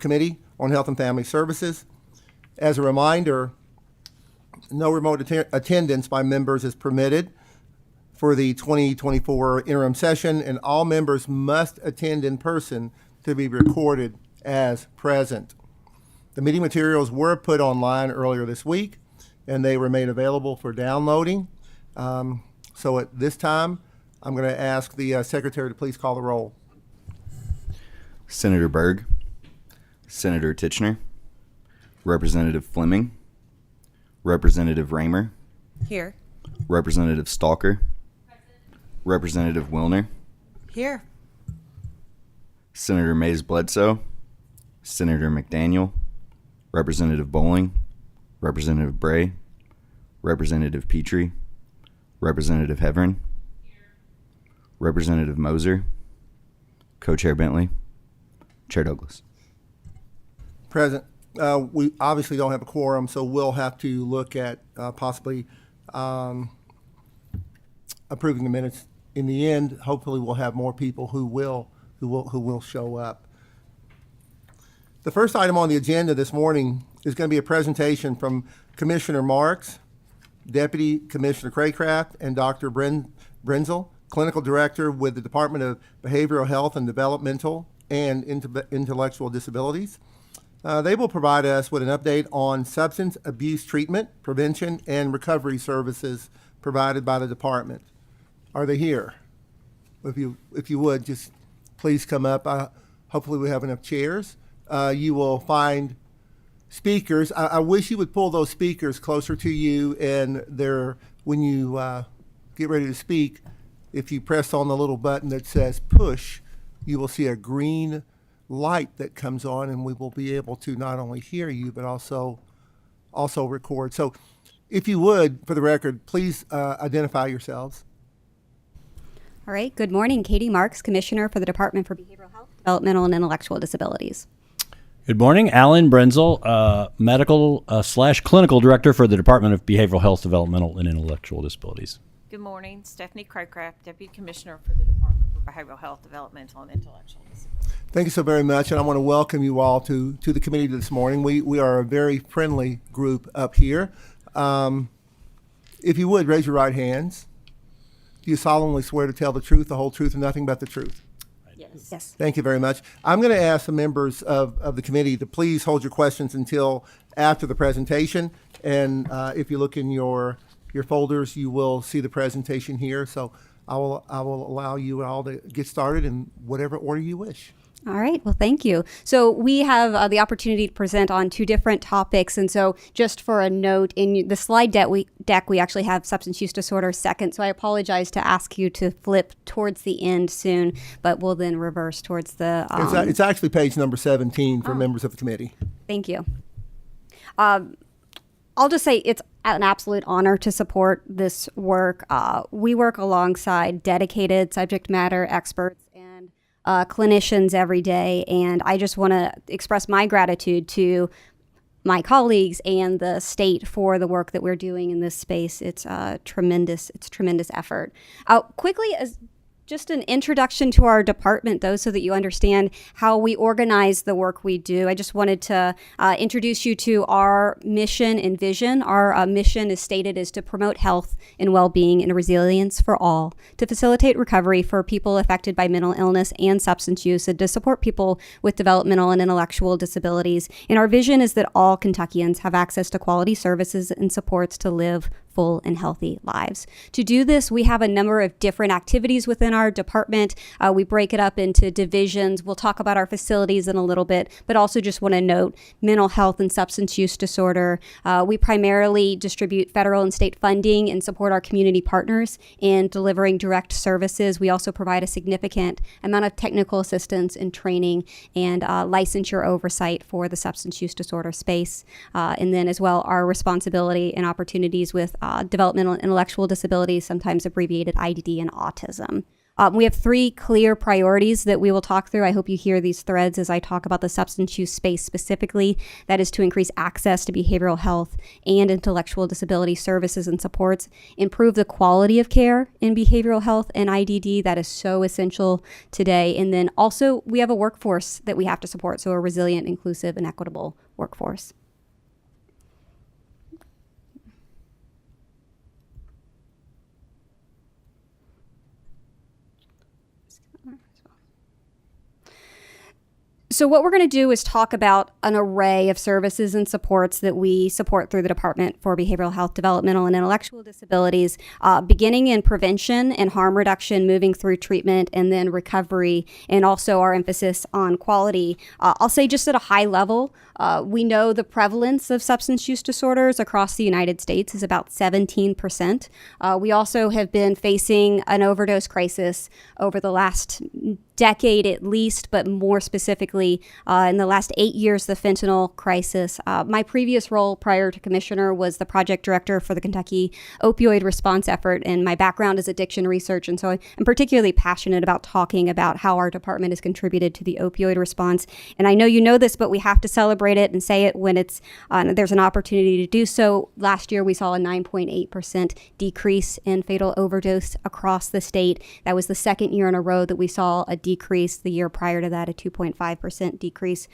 Subcommittee on Health and Family Services. As a reminder, no remote attendance by members is permitted for the 2024 interim session, and all members must attend in person to be recorded as present. The meeting materials were put online earlier this week, and they were made available for downloading. So at this time, I'm going to ask the secretary to please call the roll. Senator Berg, Senator Tichenor, Representative Fleming, Representative Raymer, Here. Representative Stalker, Representative Wilner, Here. Senator Mays Bledsoe, Senator McDaniel, Representative Bowling, Representative Bray, Representative Petrie, Representative Heverin, Representative Moser, Co-Chair Bentley, Chair Douglas. Present. We obviously don't have a quorum, so we'll have to look at possibly approving the minutes. In the end, hopefully we'll have more people who will show up. The first item on the agenda this morning is going to be a presentation from Commissioner Marks, Deputy Commissioner Craycraft, and Dr. Brenzel, Clinical Director with the Department of Behavioral Health and Developmental and Intellectual Disabilities. They will provide us with an update on substance abuse treatment, prevention, and recovery services provided by the department. Are they here? If you would, just please come up. Hopefully we have enough chairs. You will find speakers. I wish you would pull those speakers closer to you, and when you get ready to speak, if you press on the little button that says push, you will see a green light that comes on, and we will be able to not only hear you but also record. So if you would, for the record, please identify yourselves. All right. Good morning. Katie Marks, Commissioner for the Department for Behavioral Health, Developmental, and Intellectual Disabilities. Good morning. Alan Brenzel, Medical / Clinical Director for the Department of Behavioral Health, Developmental, and Intellectual Disabilities. Good morning. Stephanie Craycraft, Deputy Commissioner for the Department for Behavioral Health, Developmental, and Intellectual Disabilities. Thank you so very much, and I want to welcome you all to the committee this morning. We are a very friendly group up here. If you would, raise your right hands. Do you solemnly swear to tell the truth, the whole truth, and nothing but the truth? Yes. Yes. Thank you very much. I'm going to ask the members of the committee to please hold your questions until after the presentation. And if you look in your folders, you will see the presentation here. So I will allow you all to get started in whatever order you wish. All right. Well, thank you. So we have the opportunity to present on two different topics. And so just for a note, in the slide deck, we actually have substance use disorder second. So I apologize to ask you to flip towards the end soon, but we'll then reverse towards the... It's actually page number 17 for members of the committee. Thank you. I'll just say it's an absolute honor to support this work. We work alongside dedicated subject matter experts and clinicians every day, and I just want to express my gratitude to my colleagues and the state for the work that we're doing in this space. It's tremendous effort. Quickly, as just an introduction to our department, though, so that you understand how we organize the work we do. I just wanted to introduce you to our mission and vision. Our mission is stated as to promote health and well-being and resilience for all, to facilitate recovery for people affected by mental illness and substance use, and to support people with developmental and intellectual disabilities. And our vision is that all Kentuckians have access to quality services and supports to live full and healthy lives. To do this, we have a number of different activities within our department. We break it up into divisions. We'll talk about our facilities in a little bit, but also just want to note mental health and substance use disorder. We primarily distribute federal and state funding and support our community partners in delivering direct services. We also provide a significant amount of technical assistance and training and licensure oversight for the substance use disorder space. And then as well, our responsibility and opportunities with developmental and intellectual disabilities, sometimes abbreviated IDD, and autism. We have 3 clear priorities that we will talk through. I hope you hear these threads as I talk about the substance use space specifically. That is to increase access to behavioral health and intellectual disability services and supports, improve the quality of care in behavioral health and IDD. That is so essential today. And then also we have a workforce that we have to support, so a resilient, inclusive, and equitable workforce. So what we're going to do is talk about an array of services and supports that we support through the Department for Behavioral Health, Developmental, and Intellectual Disabilities, beginning in prevention and harm reduction, moving through treatment and then recovery, and also our emphasis on quality. I'll say just at a high level, we know the prevalence of substance use disorders across the United States is about 17%. We also have been facing an overdose crisis over the last decade at least, but more specifically in the last 8 years, the fentanyl crisis. My previous role prior to commissioner was the project director for the Kentucky opioid response effort, and my background is addiction research, and so I'm particularly passionate about talking about how our department has contributed to the opioid response. And I know you know this, but we have to celebrate it and say it when it's there's an opportunity to do so. Last year, we saw a 9.8% decrease in fatal overdose across the state. That was the second year in a row that we saw a decrease. The year prior to that, a 2.5% decrease.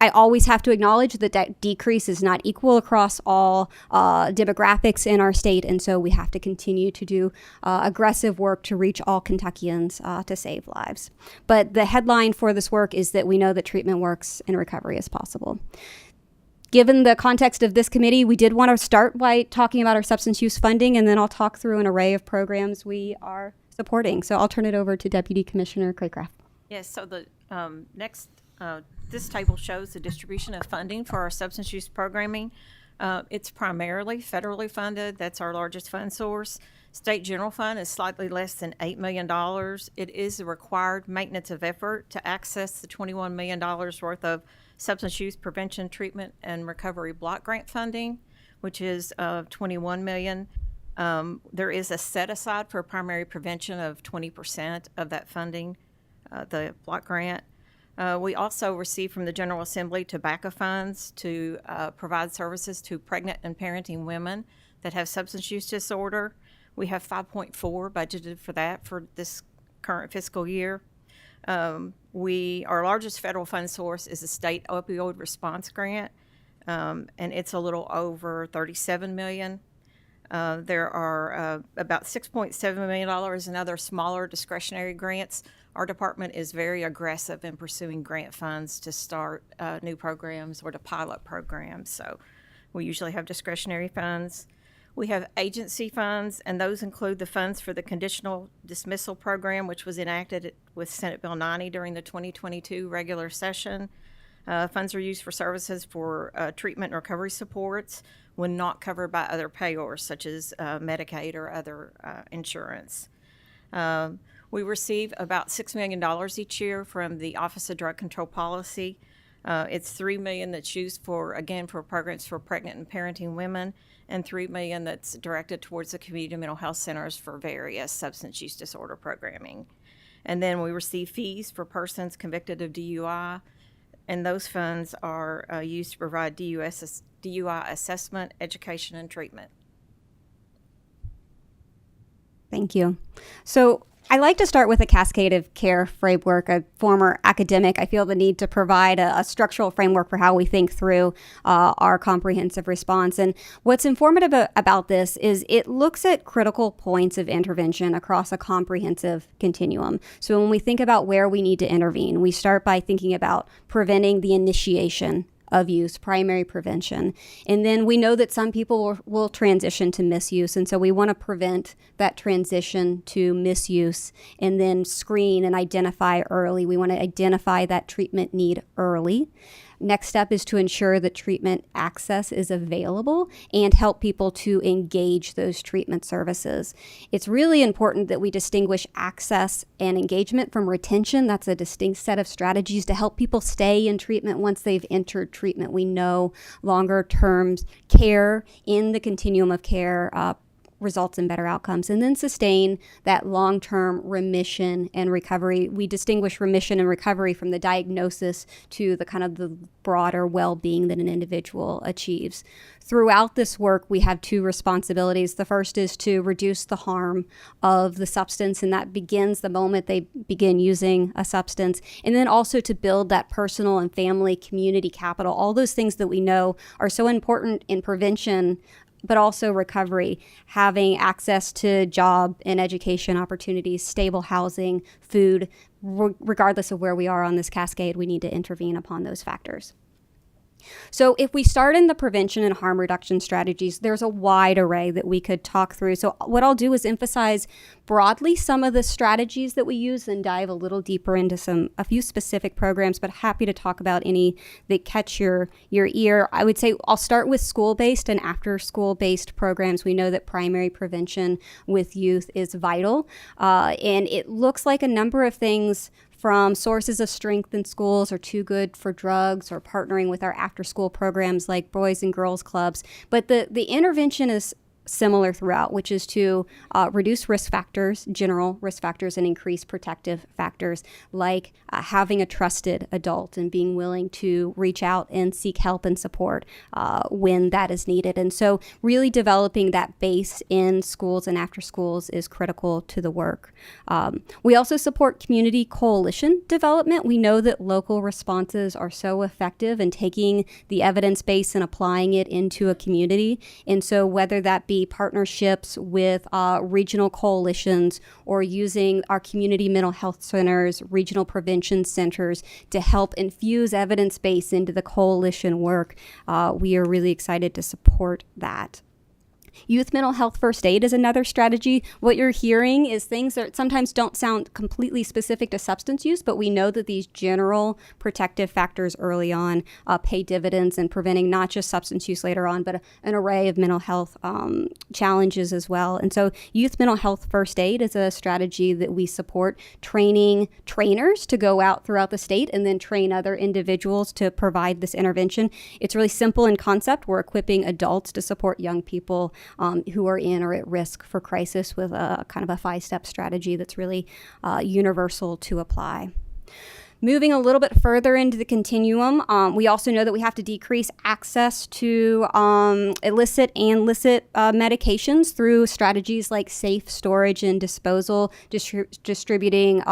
I always have to acknowledge that that decrease is not equal across all demographics in our state, and so we have to continue to do aggressive work to reach all Kentuckians to save lives. But the headline for this work is that we know that treatment works and recovery is possible. Given the context of this committee, we did want to start by talking about our substance use funding, and then I'll talk through an array of programs we are supporting. So I'll turn it over to Deputy Commissioner Craycraft. Yes, so the next, this table shows the distribution of funding for our substance use programming. It's primarily federally funded. That's our largest fund source. State general fund is slightly less than $8 million. It is a required maintenance of effort to access the $21 million worth of substance use prevention, treatment, and recovery block grant funding, which is $21 million. There is a set aside for primary prevention of 20% of that funding, the block grant. We also receive from the General Assembly tobacco funds to provide services to pregnant and parenting women that have substance use disorder. We have 5.4 budgeted for that for this current fiscal year. Our largest federal fund source is the state opioid response grant, and it's a little over $37 million. There are about $6.7 million in other smaller discretionary grants. Our department is very aggressive in pursuing grant funds to start new programs or to pilot programs. So we usually have discretionary funds. We have agency funds, and those include the funds for the conditional dismissal program, which was enacted with Senate Bill 90 during the 2022 regular session. Funds are used for services for treatment and recovery supports when not covered by other payors, such as Medicaid or other insurance. We receive about $6 million each year from the Office of Drug Control Policy. It's $3 million that's used for programs for pregnant and parenting women, and $3 million that's directed towards the community mental health centers for various substance use disorder programming. And then we receive fees for persons convicted of DUI, and those funds are used to provide DUI assessment, education, and treatment. Thank you. So I like to start with a cascade of care framework. A former academic, I feel the need to provide a structural framework for how we think through our comprehensive response. And what's informative about this is it looks at critical points of intervention across a comprehensive continuum. So when we think about where we need to intervene, we start by thinking about preventing the initiation of use, primary prevention. And then we know that some people will transition to misuse. And so we want to prevent that transition to misuse and then screen and identify early. We want to identify that treatment need early. Next step is to ensure that treatment access is available and help people to engage those treatment services. It's really important that we distinguish access and engagement from retention. That's a distinct set of strategies to help people stay in treatment once they've entered treatment. We know longer term care in the continuum of care results in better outcomes, and then sustain that long-term remission and recovery. We distinguish remission and recovery from the diagnosis to the kind of the broader well-being that an individual achieves. Throughout this work, we have two responsibilities. The first is to reduce the harm of the substance, and that begins the moment they begin using a substance. And then also to build that personal and family community capital, all those things that we know are so important in prevention, but also recovery, having access to job and education opportunities, stable housing, food. Regardless of where we are on this cascade, we need to intervene upon those factors. So if we start in the prevention and harm reduction strategies, there's a wide array that we could talk through. So what I'll do is emphasize broadly some of the strategies that we use and dive a little deeper into a few specific programs, but happy to talk about any that catch your ear. I would say I'll start with school-based and after-school-based programs. We know that primary prevention with youth is vital, and it looks like a number of things from sources of strength in schools or too good for drugs or partnering with our after-school programs like Boys and Girls Clubs. But the intervention is similar throughout, which is to reduce risk factors, general risk factors, and increase protective factors like having a trusted adult and being willing to reach out and seek help and support when that is needed. And so really developing that base in schools and after schools is critical to the work. We also support community coalition development. We know that local responses are so effective in taking the evidence base and applying it into a community. And so whether that be partnerships with regional coalitions or using our community mental health centers, regional prevention centers to help infuse evidence base into the coalition work, we are really excited to support that. Youth mental health first aid is another strategy. What you're hearing is things that sometimes don't sound completely specific to substance use, but we know that these general protective factors early on pay dividends in preventing not just substance use later on, but an array of mental health challenges as well. And so youth mental health first aid is a strategy that we support, training trainers to go out throughout the state and then train other individuals to provide this intervention. It's really simple in concept. We're equipping adults to support young people who are in or at risk for crisis with a kind of a 5-step strategy that's really universal to apply. Moving a little bit further into the continuum, we also know that we have to decrease access to illicit and licit medications through strategies like safe storage and disposal, distributing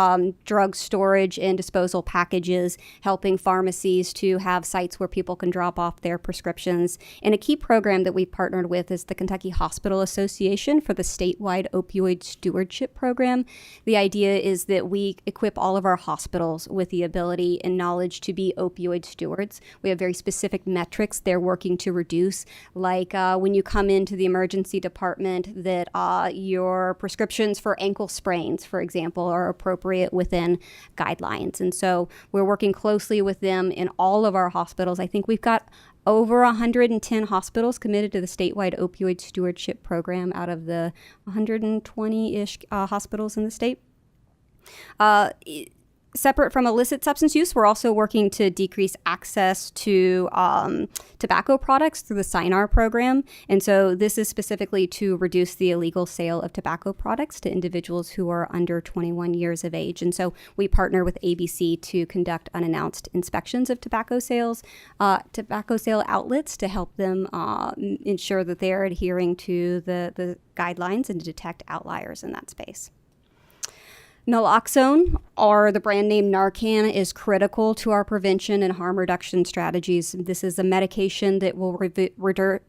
drug storage and disposal packages, helping pharmacies to have sites where people can drop off their prescriptions. And a key program that we've partnered with is the Kentucky Hospital Association for the statewide opioid stewardship program. The idea is that we equip all of our hospitals with the ability and knowledge to be opioid stewards. We have very specific metrics they're working to reduce, like when you come into the emergency department, that your prescriptions for ankle sprains, for example, are appropriate within guidelines. And so we're working closely with them in all of our hospitals. I think we've got over 110 hospitals committed to the statewide opioid stewardship program out of the 120-ish hospitals in the state. Separate from illicit substance use, we're also working to decrease access to tobacco products through the SINAR program. And so this is specifically to reduce the illegal sale of tobacco products to individuals who are under 21 years of age. And so we partner with ABC to conduct unannounced inspections of tobacco sale outlets to help them ensure that they're adhering to the guidelines and to detect outliers in that space. Naloxone, or the brand name Narcan, is critical to our prevention and harm reduction strategies. This is a medication that will reverse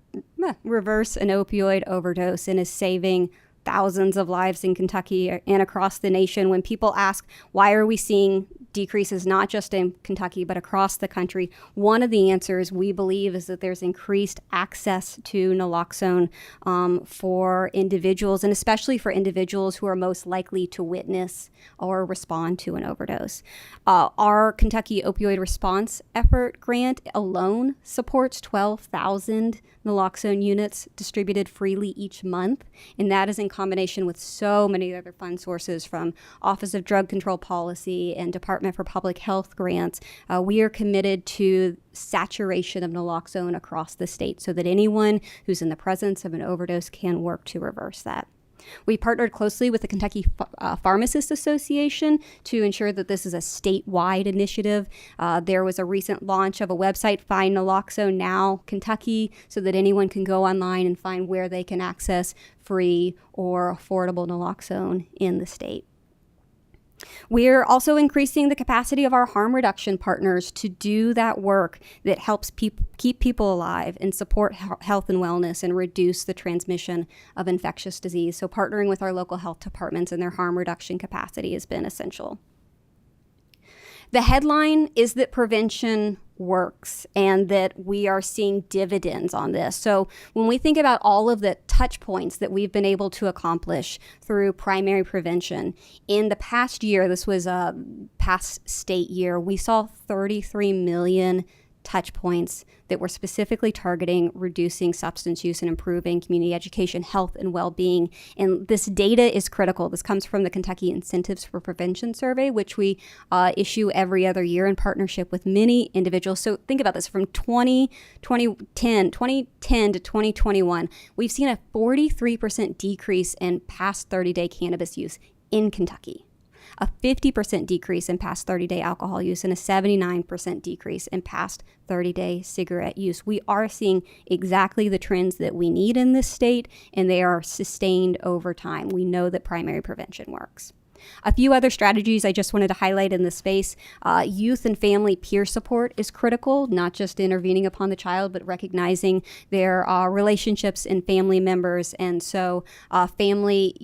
an opioid overdose and is saving thousands of lives in Kentucky and across the nation. When people ask, why are we seeing decreases not just in Kentucky, but across the country, one of the answers we believe is that there's increased access to naloxone for individuals, and especially for individuals who are most likely to witness or respond to an overdose. Our Kentucky Opioid Response Effort grant alone supports 12,000 naloxone units distributed freely each month, and that is in combination with so many other fund sources from Office of Drug Control Policy and Department Department for Public Health grants, we are committed to saturation of naloxone across the state so that anyone who's in the presence of an overdose can work to reverse that. We partnered closely with the Kentucky Pharmacists Association to ensure that this is a statewide initiative. There was a recent launch of a website, Find Naloxone Now Kentucky, so that anyone can go online and find where they can access free or affordable naloxone in the state. We're also increasing the capacity of our harm reduction partners to do that work that helps keep people alive and support health and wellness and reduce the transmission of infectious disease. So partnering with our local health departments and their harm reduction capacity has been essential. The headline is that prevention works and that we are seeing dividends on this. So when we think about all of the touch points that we've been able to accomplish through primary prevention, in the past year, this was a past state year, we saw 33 million touch points that were specifically targeting reducing substance use and improving community education, health, and well-being. And this data is critical. This comes from the Kentucky Incentives for Prevention Survey, which we issue every other year in partnership with many individuals. So think about this. From 2010 to 2021, we've seen a 43% decrease in past 30-day cannabis use in Kentucky, a 50% decrease in past 30-day alcohol use, and a 79% decrease in past 30-day cigarette use. We are seeing exactly the trends that we need in this state, and they are sustained over time. We know that primary prevention works. A few other strategies I just wanted to highlight in this space. Youth and family peer support is critical, not just intervening upon the child, but recognizing their relationships and family members. And so family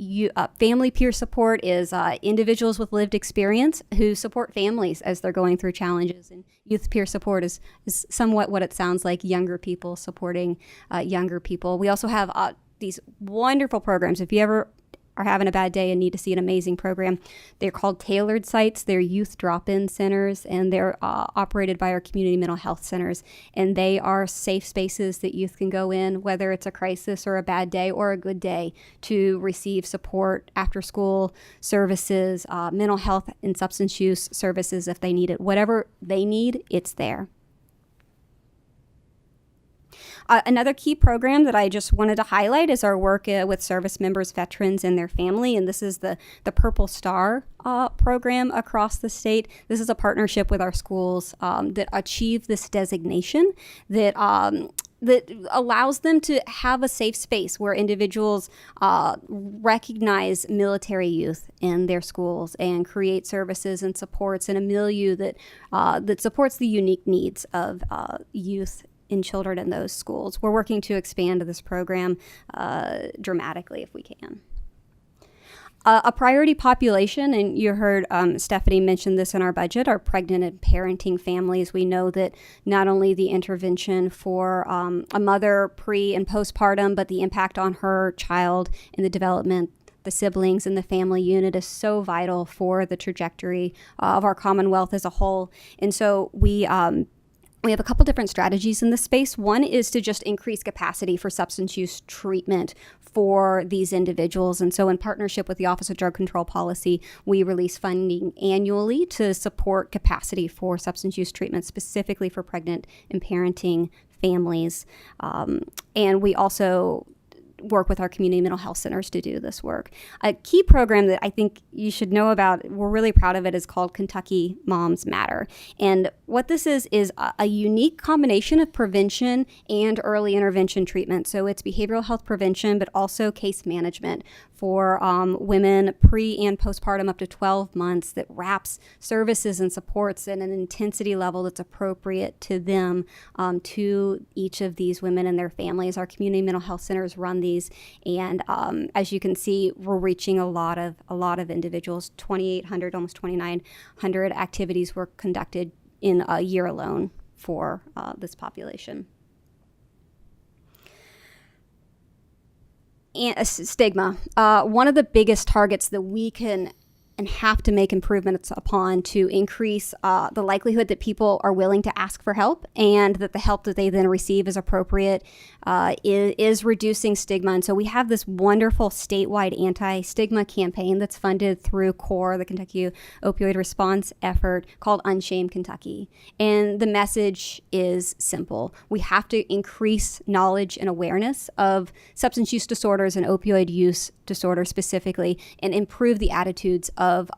peer support is individuals with lived experience who support families as they're going through challenges. And youth peer support is somewhat what it sounds like, younger people supporting younger people. We also have these wonderful programs. If you ever are having a bad day and need to see an amazing program, they're called tailored sites. They're youth drop-in centers, and they're operated by our community mental health centers. And they are safe spaces that youth can go in, whether it's a crisis or a bad day or a good day, to receive support, after-school services, mental health and substance use services if they need it. Whatever they need, it's there. Another key program that I just wanted to highlight is our work with service members, veterans, and their family. And this is the Purple Star program across the state. This is a partnership with our schools that achieve this designation that allows them to have a safe space where individuals recognize military youth in their schools and create services and supports in a milieu that supports the unique needs of youth and children in those schools. We're working to expand this program dramatically if we can. A priority population, and you heard Stephanie mention this in our budget, are pregnant and parenting families. We know that not only the intervention for a mother pre and postpartum, but the impact on her child and the development, the siblings and the family unit is so vital for the trajectory of our Commonwealth as a whole. And so we have a couple different strategies in this space. One is to just increase capacity for substance use treatment for these individuals. And so in partnership with the Office of Drug Control Policy, we release funding annually to support capacity for substance use treatment, specifically for pregnant and parenting families. And we also work with our community mental health centers to do this work. A key program that I think you should know about, we're really proud of it, is called Kentucky Moms Matter. And what this is a unique combination of prevention and early intervention treatment. So it's behavioral health prevention, but also case management for women pre and postpartum up to 12 months that wraps services and supports at an intensity level that's appropriate to them, to each of these women and their families. Our community mental health centers run these, and as you can see, we're reaching a lot of individuals. 2,800, almost 2,900 activities were conducted in a year alone for this population. And stigma. One of the biggest targets that we can and have to make improvements upon to increase the likelihood that people are willing to ask for help and that the help that they then receive is appropriate, is reducing stigma. And so we have this wonderful statewide anti-stigma campaign that's funded through CORE, the Kentucky Opioid Response Effort, called Unshame Kentucky. And the message is simple. We have to increase knowledge and awareness of substance use disorders and opioid use disorder specifically, and improve the attitudes of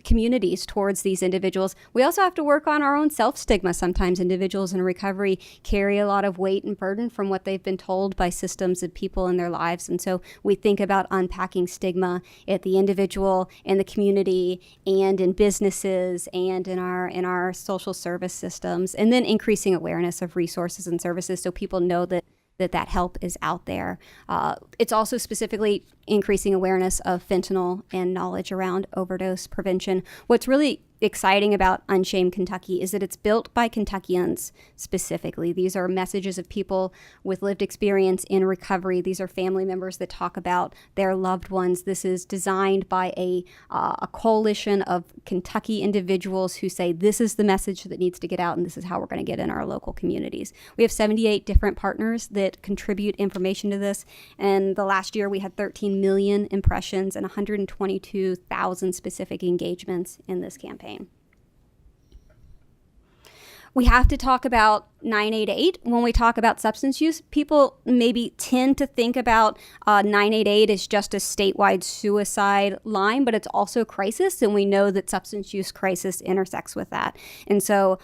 communities towards these individuals. We also have to work on our own self-stigma. Sometimes individuals in recovery carry a lot of weight and burden from what they've been told by systems and people in their lives. And so we think about unpacking stigma at the individual, in the community, and in businesses, and in our social service systems, and then increasing awareness of resources and services so people know that help is out there. It's also specifically increasing awareness of fentanyl and knowledge around overdose prevention. What's really exciting about Unshame Kentucky is that it's built by Kentuckians specifically. These are messages of people with lived experience in recovery. These are family members that talk about their loved ones. This is designed by a coalition of Kentucky individuals who say this is the message that needs to get out and this is how we're going to get in our local communities. We have 78 different partners that contribute information to this, and the last year we had 13 million impressions and 122,000 specific engagements in this campaign. We have to talk about 988 when we talk about substance use. People maybe tend to think about 988 as just a statewide suicide line, but it's also crisis, and we know that substance use crisis intersects with that. And so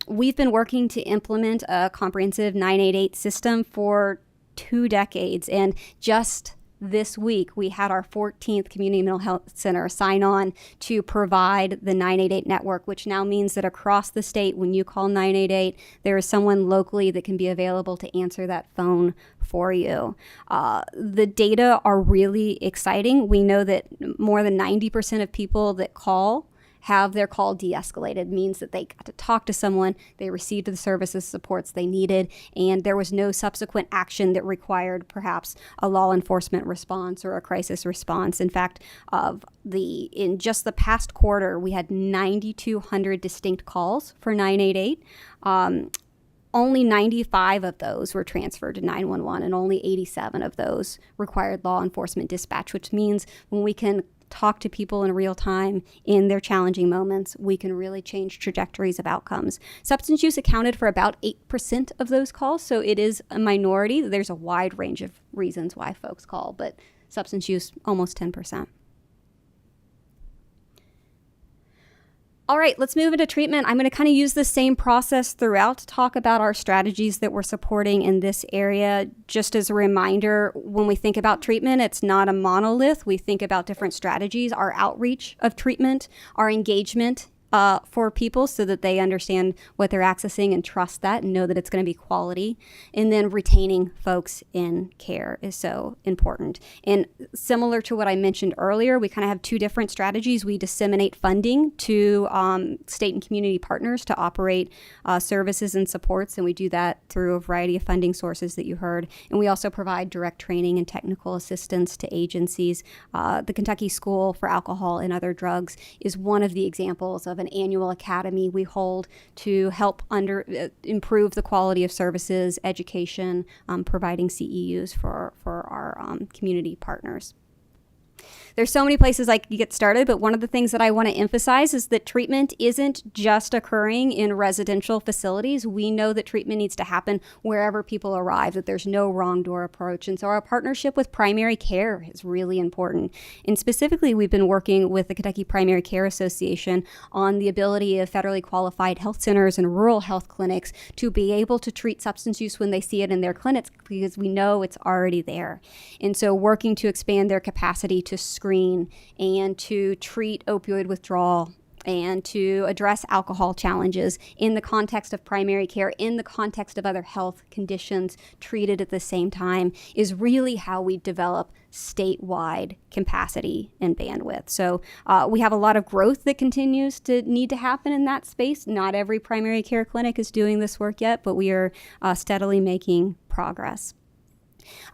we've been working to implement a comprehensive 988 system for 2 decades, and just this week, we had our 14th Community Mental Health Center sign on to provide the 988 network, which now means that across the state, when you call 988, there is someone locally that can be available to answer that phone for you. The data are really exciting. We know that more than 90% of people that call have their call de-escalated, means that they got to talk to someone, they received the services, supports they needed, and there was no subsequent action that required perhaps a law enforcement response or a crisis response. In fact, in just the past quarter, we had 9,200 distinct calls for 988. Only 95 of those were transferred to 911, and only 87 of those required law enforcement dispatch, which means when we can talk to people in real time in their challenging moments, we can really change trajectories of outcomes. Substance use accounted for about 8% of those calls, so it is a minority. There's a wide range of reasons why folks call, but substance use, almost 10%. All right, let's move into treatment. I'm going to kind of use the same process throughout to talk about our strategies that we're supporting in this area. Just as a reminder, when we think about treatment, it's not a monolith. We think about different strategies, our outreach of treatment, our engagement for people so that they understand what they're accessing and trust that and know that it's going to be quality. And then retaining folks in care is so important. And similar to what I mentioned earlier, we kind of have 2 different strategies. We disseminate funding to state and community partners to operate services and supports, and we do that through a variety of funding sources that you heard. And we also provide direct training and technical assistance to agencies. The Kentucky School for Alcohol and Other Drugs is one of the examples of an annual academy we hold to help improve the quality of services, education, providing CEUs for our community partners. There's so many places I could get started, but one of the things that I want to emphasize is that treatment isn't just occurring in residential facilities. We know that treatment needs to happen wherever people arrive, that there's no wrong door approach. And so our partnership with primary care is really important. And specifically, we've been working with the Kentucky Primary Care Association on the ability of federally qualified health centers and rural health clinics to be able to treat substance use when they see it in their clinics, because we know it's already there. And so working to expand their capacity to screen and to treat opioid withdrawal and to address alcohol challenges in the context of primary care, in the context of other health conditions treated at the same time, is really how we develop statewide capacity and bandwidth. So we have a lot of growth that continues to need to happen in that space. Not every primary care clinic is doing this work yet, but we are steadily making progress.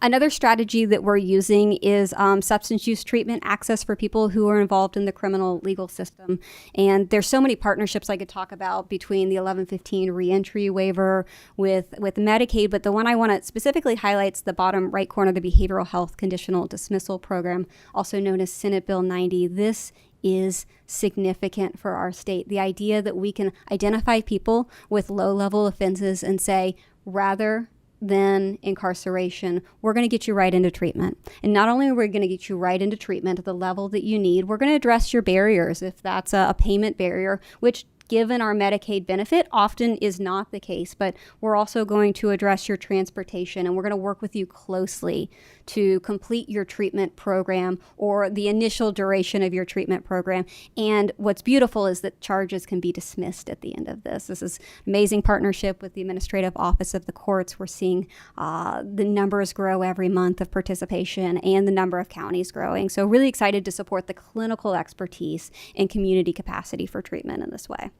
Another strategy that we're using is substance use treatment access for people who are involved in the criminal legal system. And there's so many partnerships I could talk about between the 1115 reentry waiver with Medicaid, but the one I want to specifically highlight is the bottom right corner, the Behavioral Health Conditional Dismissal Program, also known as Senate Bill 90. This is significant for our state. The idea that we can identify people with low-level offenses and say, rather than incarceration, we're going to get you right into treatment. And not only are we going to get you right into treatment at the level that you need, we're going to address your barriers. If that's a payment barrier, which given our Medicaid benefit often is not the case, but we're also going to address your transportation, and we're going to work with you closely to complete your treatment program or the initial duration of your treatment program. And what's beautiful is that charges can be dismissed at the end of this. This is amazing partnership with the Administrative Office of the Courts. We're seeing the numbers grow every month of participation and the number of counties growing. So really excited to support the clinical expertise and community capacity for treatment in this way.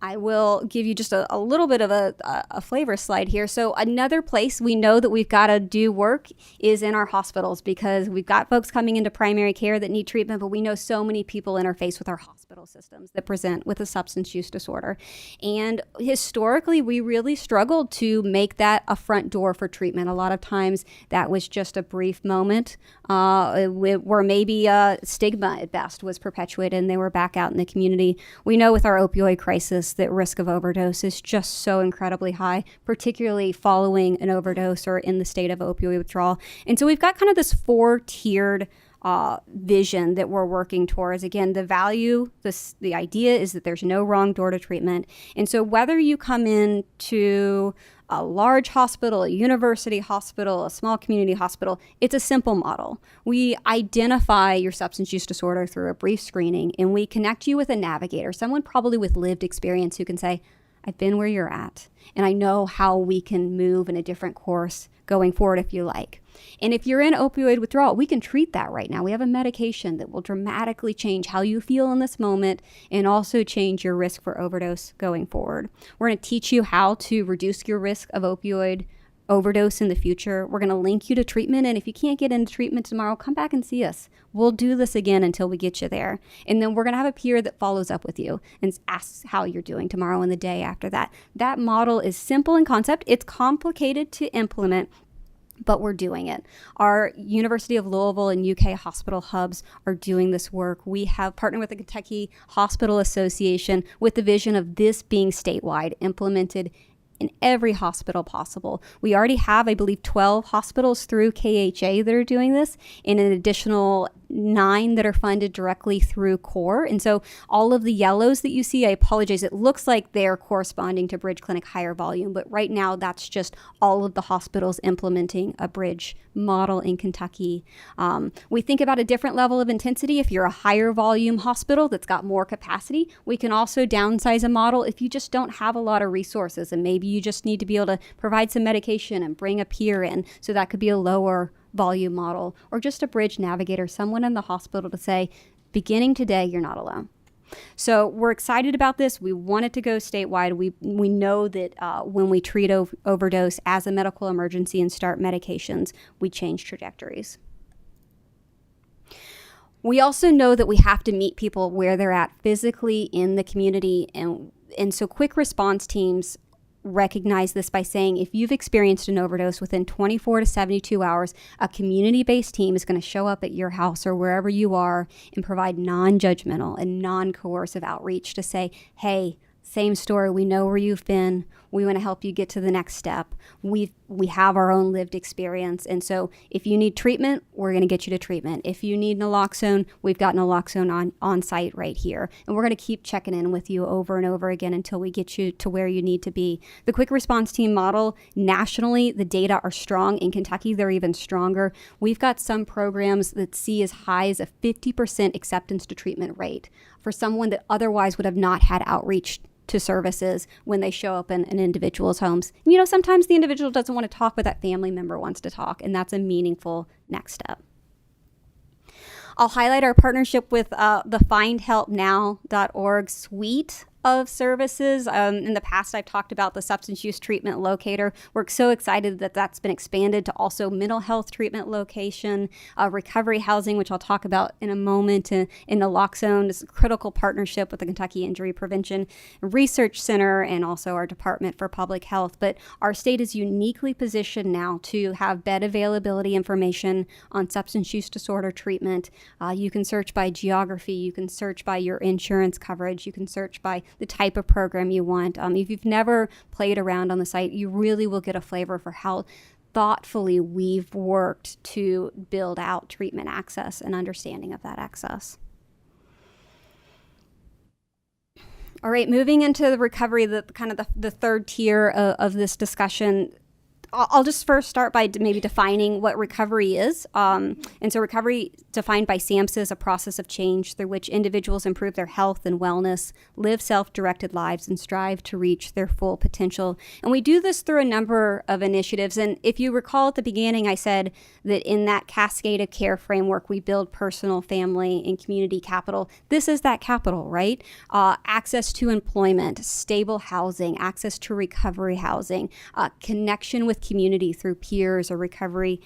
I will give you just a little bit of a flavor slide here. So another place we know that we've got to do work is in our hospitals, because we've got folks coming into primary care that need treatment, but we know so many people interface with our hospital systems that present with a substance use disorder. And historically, we really struggled to make that a front door for treatment. A lot of times that was just a brief moment where maybe stigma at best was perpetuated and they were back out in the community. We know with our opioid crisis that risk of overdose is just so incredibly high, particularly following an overdose or in the state of opioid withdrawal. And so we've got kind of this four-tiered vision that we're working towards. Again, the value, the idea is that there's no wrong door to treatment. And so whether you come in to a large hospital, a university hospital, a small community hospital, it's a simple model. We identify your substance use disorder through a brief screening, and we connect you with a navigator, someone probably with lived experience who can say, I've been where you're at, and I know how we can move in a different course going forward if you like. And if you're in opioid withdrawal, we can treat that right now. We have a medication that will dramatically change how you feel in this moment and also change your risk for overdose going forward. We're going to teach you how to reduce your risk of opioid overdose in the future. We're going to link you to treatment. And if you can't get into treatment tomorrow, come back and see us. We'll do this again until we get you there. And then we're going to have a peer that follows up with you and asks how you're doing tomorrow and the day after that. That model is simple in concept. It's complicated to implement, but we're doing it. Our University of Louisville and UK hospital hubs are doing this work. We have partnered with the Kentucky Hospital Association with the vision of this being statewide, implemented in every hospital possible. We already have, I believe, 12 hospitals through KHA that are doing this, and an additional 9 that are funded directly through CORE. And so all of the yellows that you see, I apologize, it looks like they're corresponding to Bridge Clinic higher volume, but right now that's just all of the hospitals implementing a Bridge model in Kentucky. We think about a different level of intensity. If you're a higher volume hospital that's got more capacity, we can also downsize a model if you just don't have a lot of resources and maybe you just need to be able to provide some medication and bring a peer in. So that could be a lower volume model, or just a bridge navigator, someone in the hospital to say, beginning today, you're not alone. So we're excited about this. We want it to go statewide. We know that when we treat overdose as a medical emergency and start medications, we change trajectories. We also know that we have to meet people where they're at physically in the community, and so quick response teams recognize this by saying, if you've experienced an overdose within 24 to 72 hours, a community-based team is going to show up at your house or wherever you are and provide non-judgmental and non-coercive outreach to say, hey, same story. We know where you've been. We want to help you get to the next step. We have our own lived experience. And so if you need treatment, we're going to get you to treatment. If you need naloxone, we've got naloxone on site right here. And we're going to keep checking in with you over and over again until we get you to where you need to be. The quick response team model, nationally, the data are strong. In Kentucky, they're even stronger. We've got some programs that see as high as a 50% acceptance to treatment rate for someone that otherwise would have not had outreach to services when they show up in an individual's homes. You know, sometimes the individual doesn't want to talk, but that family member wants to talk, and that's a meaningful next step. I'll highlight our partnership with the findhelpnow.org suite of services. In the past, I've talked about the substance use treatment locator. We're so excited that that's been expanded to also mental health treatment location, recovery housing, which I'll talk about in a moment, in the lock zone. It's a critical partnership with the Kentucky Injury Prevention Research Center and also our Department for Public Health. But our state is uniquely positioned now to have bed availability information on substance use disorder treatment. You can search by geography, you can search by your insurance coverage, you can search by the type of program you want. If you've never played around on the site, you really will get a flavor for how thoughtfully we've worked to build out treatment access and understanding of that access. All right, moving into the recovery, the third tier of this discussion. I'll just first start by maybe defining what recovery is. And so recovery, defined by SAMHSA, is a process of change through which individuals improve their health and wellness, live self-directed lives, and strive to reach their full potential. And we do this through a number of initiatives. And if you recall at the beginning, I said that in that cascade of care framework, we build personal, family, and community capital. This is that capital, right? Access to employment, stable housing, access to recovery housing, connection with community through peers or recovery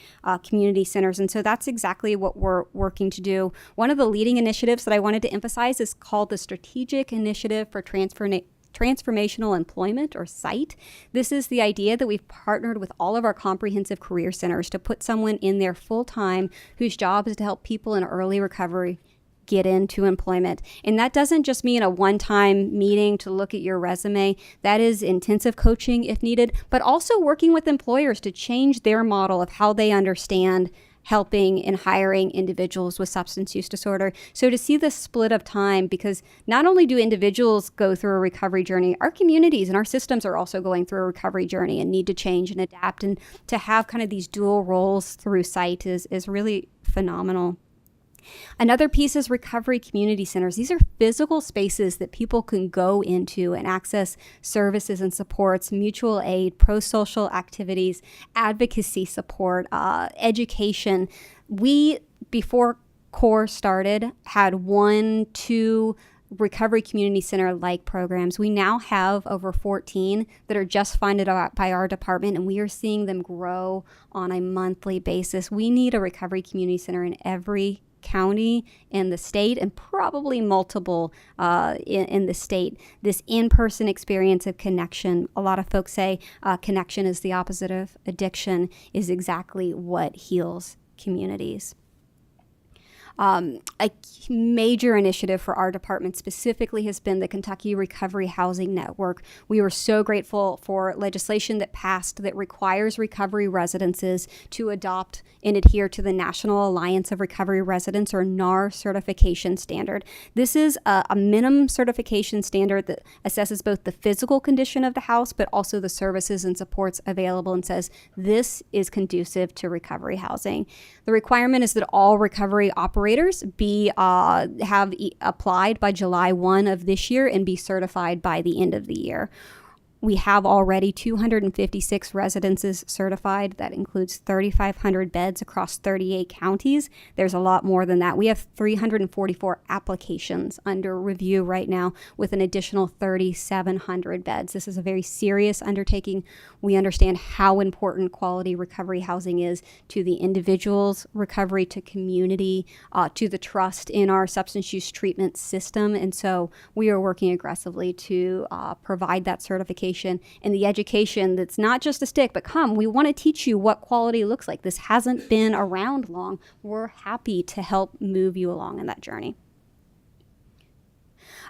community centers. And so that's exactly what we're working to do. One of the leading initiatives that I wanted to emphasize is called the Strategic Initiative for Transformational Employment, or SITE. This is the idea that we've partnered with all of our comprehensive career centers to put someone in there full-time whose job is to help people in early recovery get into employment. And that doesn't just mean a one-time meeting to look at your resume. That is intensive coaching if needed, but also working with employers to change their model of how they understand helping and hiring individuals with substance use disorder. So to see this split of time, because not only do individuals go through a recovery journey, our communities and our systems are also going through a recovery journey and need to change and adapt. And to have kind of these dual roles through SITE is really phenomenal. Another piece is recovery community centers. These are physical spaces that people can go into and access services and supports, mutual aid, pro-social activities, advocacy support, education. We, before CORE started, had 1-2 recovery community center like programs. We now have over 14 that are just funded by our department, and we are seeing them grow on a monthly basis. We need a recovery community center in every county in the state, and probably multiple in the state. This in-person experience of connection, a lot of folks say connection is the opposite of addiction, is exactly what heals communities. A major initiative for our department specifically has been the Kentucky Recovery Housing Network. We were so grateful for legislation that passed that requires recovery residences to adopt and adhere to the National Alliance of Recovery Residents, or NAR, certification standard. This is a minimum certification standard that assesses both the physical condition of the house, but also the services and supports available, and says this is conducive to recovery housing. The requirement is that all recovery operators have applied by July 1 of this year and be certified by the end of the year. We have already 256 residences certified. That includes 3,500 beds across 38 counties. There's a lot more than that. We have 344 applications under review right now with an additional 3,700 beds. This is a very serious undertaking. We understand how important quality recovery housing is to the individual's recovery, to community, to the trust in our substance use treatment system. And so we are working aggressively to provide that certification and the education that's not just a stick, but we want to teach you what quality looks like. This hasn't been around long. We're happy to help move you along in that journey.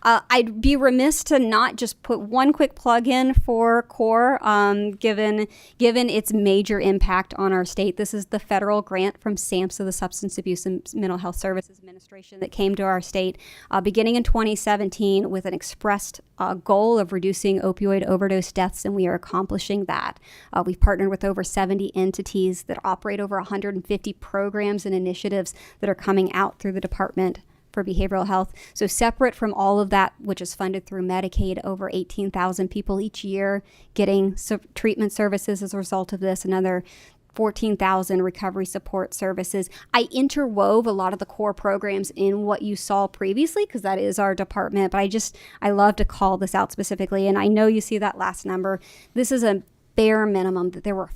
I'd be remiss to not just put one quick plug in for CORE, given its major impact on our state. This is the federal grant from SAMHSA, the Substance Abuse and Mental Health Services Administration, that came to our state beginning in 2017 with an expressed goal of reducing opioid overdose deaths, and we are accomplishing that. We've partnered with over 70 entities that operate over 150 programs and initiatives that are coming out through the Department for Behavioral Health. So separate from all of that, which is funded through Medicaid, over 18,000 people each year getting treatment services as a result of this. Another 14,000 recovery support services. I interwove a lot of the core programs in what you saw previously because that is our department, but I love to call this out specifically. And I know you see that last number. This is a bare minimum that there were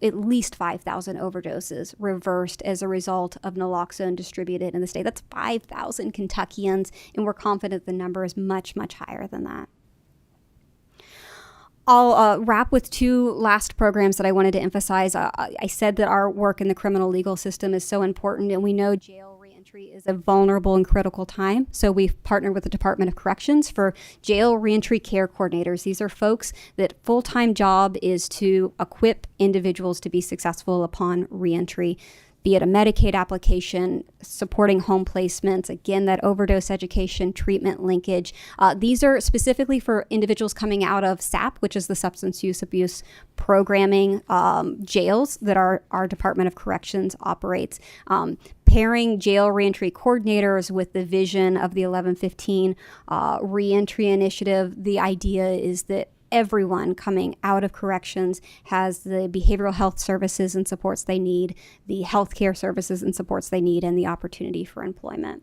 at least 5,000 overdoses reversed as a result of naloxone distributed in the state. That's 5,000 Kentuckians, and we're confident the number is much, much higher than that. I'll wrap with two last programs that I wanted to emphasize. I said that our work in the criminal legal system is so important, and we know jail reentry is a vulnerable and critical time. So we've partnered with the Department of Corrections for jail reentry care coordinators. These are folks that full-time job is to equip individuals to be successful upon reentry, be it a Medicaid application, supporting home placements, again, that overdose education, treatment linkage. These are specifically for individuals coming out of SAP, which is the substance use abuse programming jails that our Department of Corrections operates. Pairing jail reentry coordinators with the vision of the 1115 reentry initiative, the idea is that everyone coming out of corrections has the behavioral health services and supports they need, the healthcare services and supports they need, and the opportunity for employment.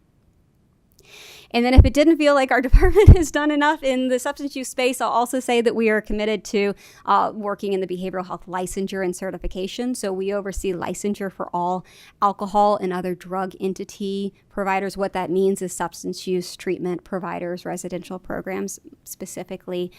And then if it didn't feel like our department has done enough in the substance use space, I'll also say that we are committed to working in the behavioral health licensure and certification. So we oversee licensure for all alcohol and other drug entity providers. What that means is substance use treatment providers, residential programs specifically.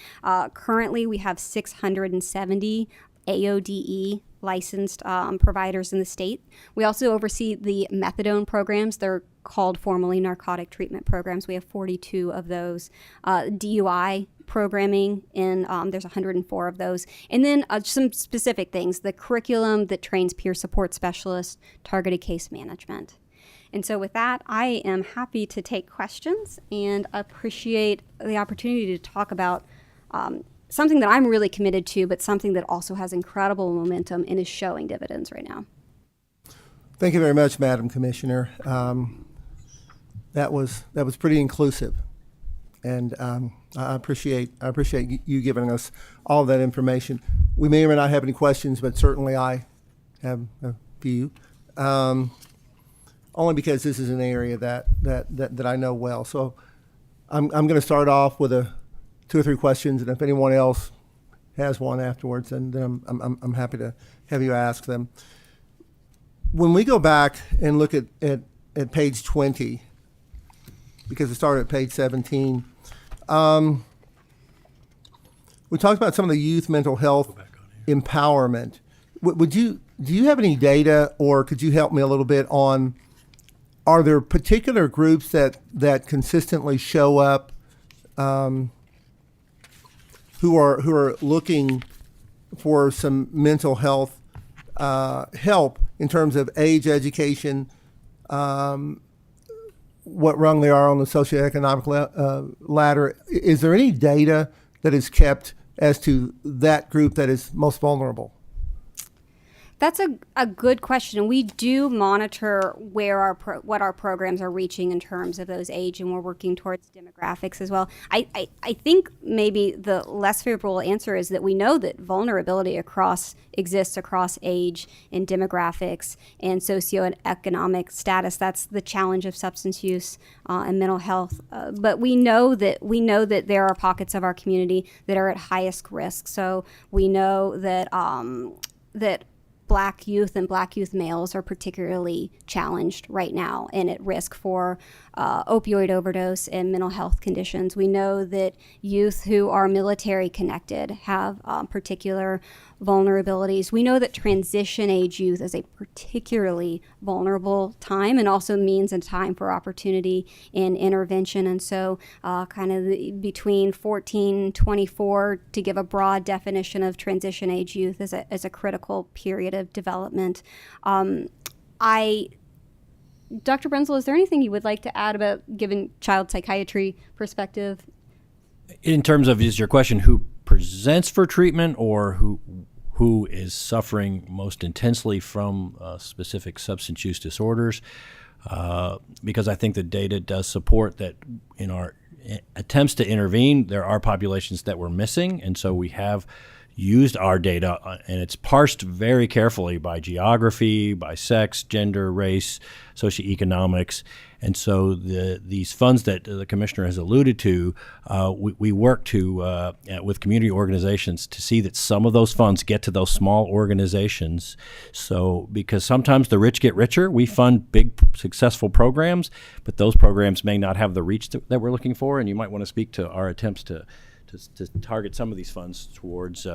Currently, we have 670 AODE licensed providers in the state. We also oversee the methadone programs. They're called formally narcotic treatment programs. We have 42 of those. DUI programming, and there's 104 of those. And then some specific things, the curriculum that trains peer support specialists, targeted case management. And so with that, I am happy to take questions and appreciate the opportunity to talk about something that I'm really committed to, but something that also has incredible momentum and is showing dividends right now. Thank you very much, Madam Commissioner. That was pretty inclusive, and I appreciate you giving us all of that information. We may or may not have any questions, but certainly I have a few. Only because this is an area that I know well. So I'm going to start off with two or three questions, and if anyone else has one afterwards, then I'm happy to have you ask them. When we go back and look at page 20, because it started at page 17, we talked about some of the youth mental health empowerment. Do you have any data, or could you help me a little bit on, are there particular groups that consistently show up who are looking for some mental health help in terms of age, education, what rung they are on the socioeconomic ladder? Is there any data that is kept as to that group that is most vulnerable? That's a good question. We do monitor where what our programs are reaching in terms of those age, and we're working towards demographics as well. I think maybe the less favorable answer is that we know that vulnerability exists across age and demographics and socioeconomic status. That's the challenge of substance use and mental health. But we know that there are pockets of our community that are at highest risk. So we know that that Black youth and Black youth males are particularly challenged right now and at risk for opioid overdose and mental health conditions. We know that youth who are military connected have particular vulnerabilities. We know that transition age youth is a particularly vulnerable time and also means a time for opportunity and intervention. And so kind of between 14 and 24, to give a broad definition of transition age youth, is a critical period of development. Dr. Brenzel, is there anything you would like to add about giving child psychiatry perspective? In terms of, is your question who presents for treatment or who is suffering most intensely from specific substance use disorders? Because I think the data does support that in our attempts to intervene, there are populations that we're missing, and so we have used our data, and it's parsed very carefully by geography, by sex, gender, race, socioeconomics. And so these funds that the commissioner has alluded to, we work to with community organizations to see that some of those funds get to those small organizations. So because sometimes the rich get richer, we fund big successful programs, but those programs may not have the reach that we're looking for. And you might want to speak to our attempts to target some of these funds towards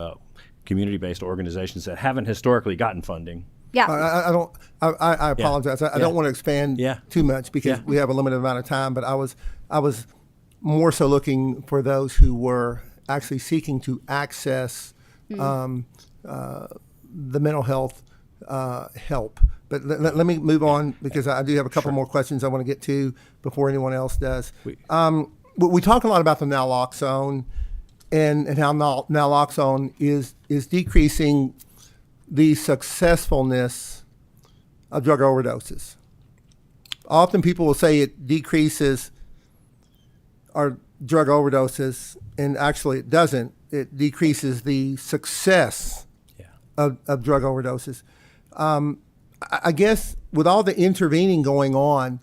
community-based organizations that haven't historically gotten funding. Yeah. I apologize. I don't want to expand too much because we have a limited amount of time, but I was more so looking for those who were actually seeking to access the mental health help. But let me move on because I do have a couple more questions I want to get to before anyone else does. We talk a lot about the naloxone and how naloxone is decreasing the successfulness of drug overdoses. Often people will say it decreases our drug overdoses, and actually it doesn't. It decreases the success of drug overdoses. I guess with all the intervening going on,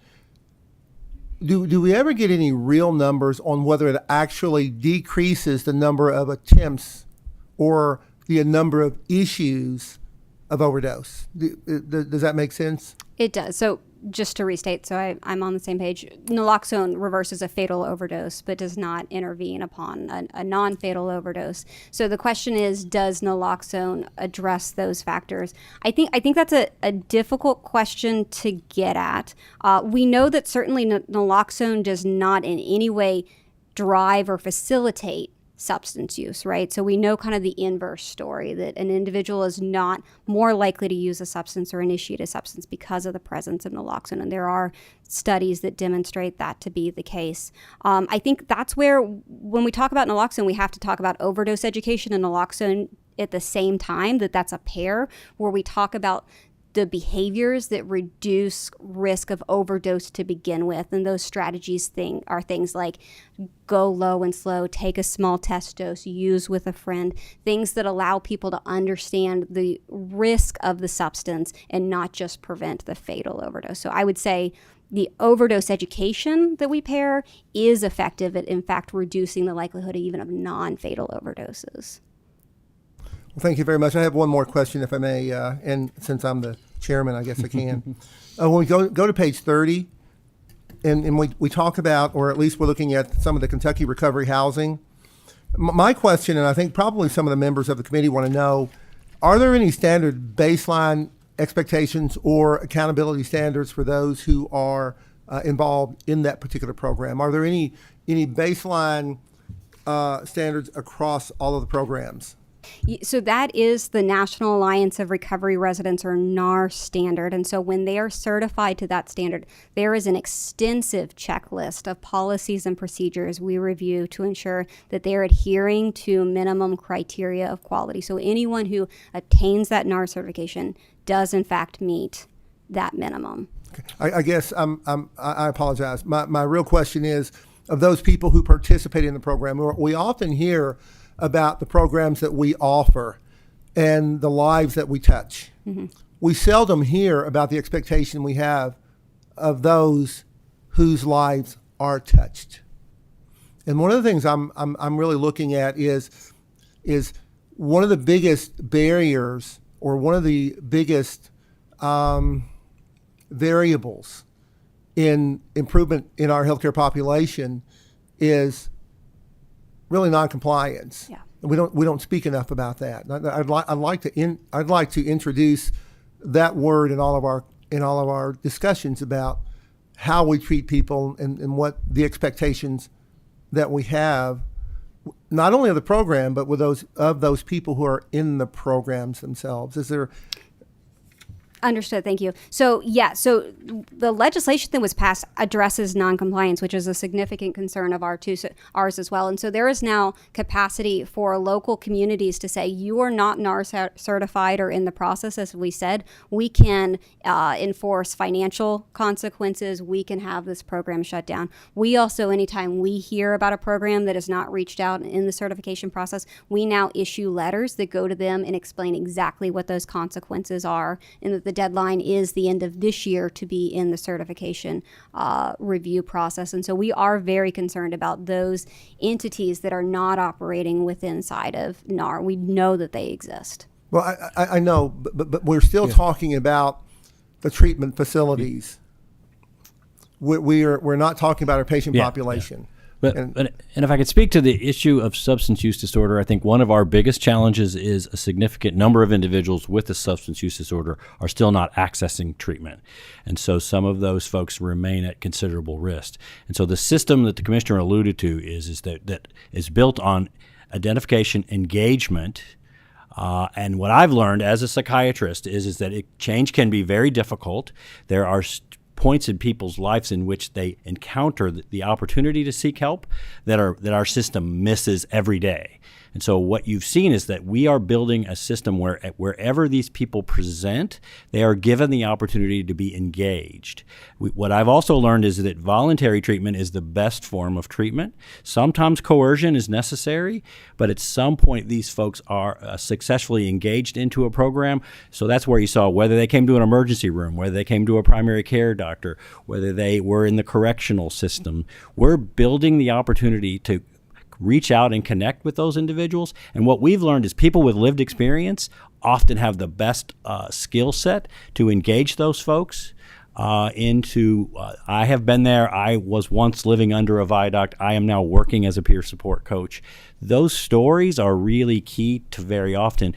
do we ever get any real numbers on whether it actually decreases the number of attempts or the number of issues of overdose? Does that make sense? It does. So just to restate, so I'm on the same page. Naloxone reverses a fatal overdose, but does not intervene upon a non-fatal overdose. So the question is, does naloxone address those factors? I think that's a difficult question to get at. We know that certainly naloxone does not in any way drive or facilitate substance use, right? So we know kind of the inverse story, that an individual is not more likely to use a substance or initiate a substance because of the presence of naloxone. And there are studies that demonstrate that to be the case. I think that's where, when we talk about naloxone, we have to talk about overdose education and naloxone at the same time, that's a pair where we talk about the behaviors that reduce risk of overdose to begin with. And those strategies are things like go low and slow, take a small test dose, use with a friend, things that allow people to understand the risk of the substance and not just prevent the fatal overdose. So I would say the overdose education that we pair is effective at, in fact, reducing the likelihood even of non-fatal overdoses. Well, thank you very much. I have one more question, if I may, and since I'm the chairman, I guess I can. When we go to page 30, and we talk about, or at least we're looking at some of the Kentucky Recovery Housing. My question, and I think probably some of the members of the committee want to know, are there any standard baseline expectations or accountability standards for those who are involved in that particular program? Are there any baseline standards across all of the programs? So that is the National Alliance of Recovery Residents, or NAR standard. And so when they are certified to that standard, there is an extensive checklist of policies and procedures we review to ensure that they're adhering to minimum criteria of quality. So anyone who obtains that NAR certification does in fact meet that minimum. Okay. I guess I apologize. My real question is, of those people who participate in the program, we often hear about the programs that we offer and the lives that we touch. Mm-hmm. We seldom hear about the expectation we have of those whose lives are touched. And one of the things I'm really looking at is one of the biggest barriers, or one of the biggest variables in improvement in our healthcare population is really noncompliance. Yeah. We don't speak enough about that. I'd like to introduce that word in all of our discussions about how we treat people and what the expectations that we have, not only of the program, but with those people who are in the programs themselves. Is there? Understood. Thank you. So the legislation that was passed addresses noncompliance, which is a significant concern of ours as well. And so there is now capacity for local communities to say, you are not NAR certified or in the process, as we said. We can enforce financial consequences. We can have this program shut down. We also, anytime we hear about a program that has not reached out in the certification process, we now issue letters that go to them and explain exactly what those consequences are, and that the deadline is the end of this year to be in the certification review process. And so we are very concerned about those entities that are not operating within inside of NAR. We know that they exist. Well, I know, but we're still talking about the treatment facilities. We're not talking about our patient population. But if I could speak to the issue of substance use disorder, I think one of our biggest challenges is a significant number of individuals with a substance use disorder are still not accessing treatment. And so some of those folks remain at considerable risk. And so the system that the commissioner alluded to is that is built on identification, engagement, and what I've learned as a psychiatrist is that change can be very difficult. There are points in people's lives in which they encounter the opportunity to seek help that our system misses every day. And so what you've seen is that we are building a system where wherever these people present, they are given the opportunity to be engaged. What I've also learned is that voluntary treatment is the best form of treatment. Sometimes coercion is necessary, but at some point these folks are successfully engaged into a program. So that's where you saw whether they came to an emergency room, whether they came to a primary care doctor, whether they were in the correctional system. We're building the opportunity to reach out and connect with those individuals. And what we've learned is people with lived experience often have the best skill set to engage those folks I have been there. I was once living under a viaduct. I am now working as a peer support coach. Those stories are really key to very often.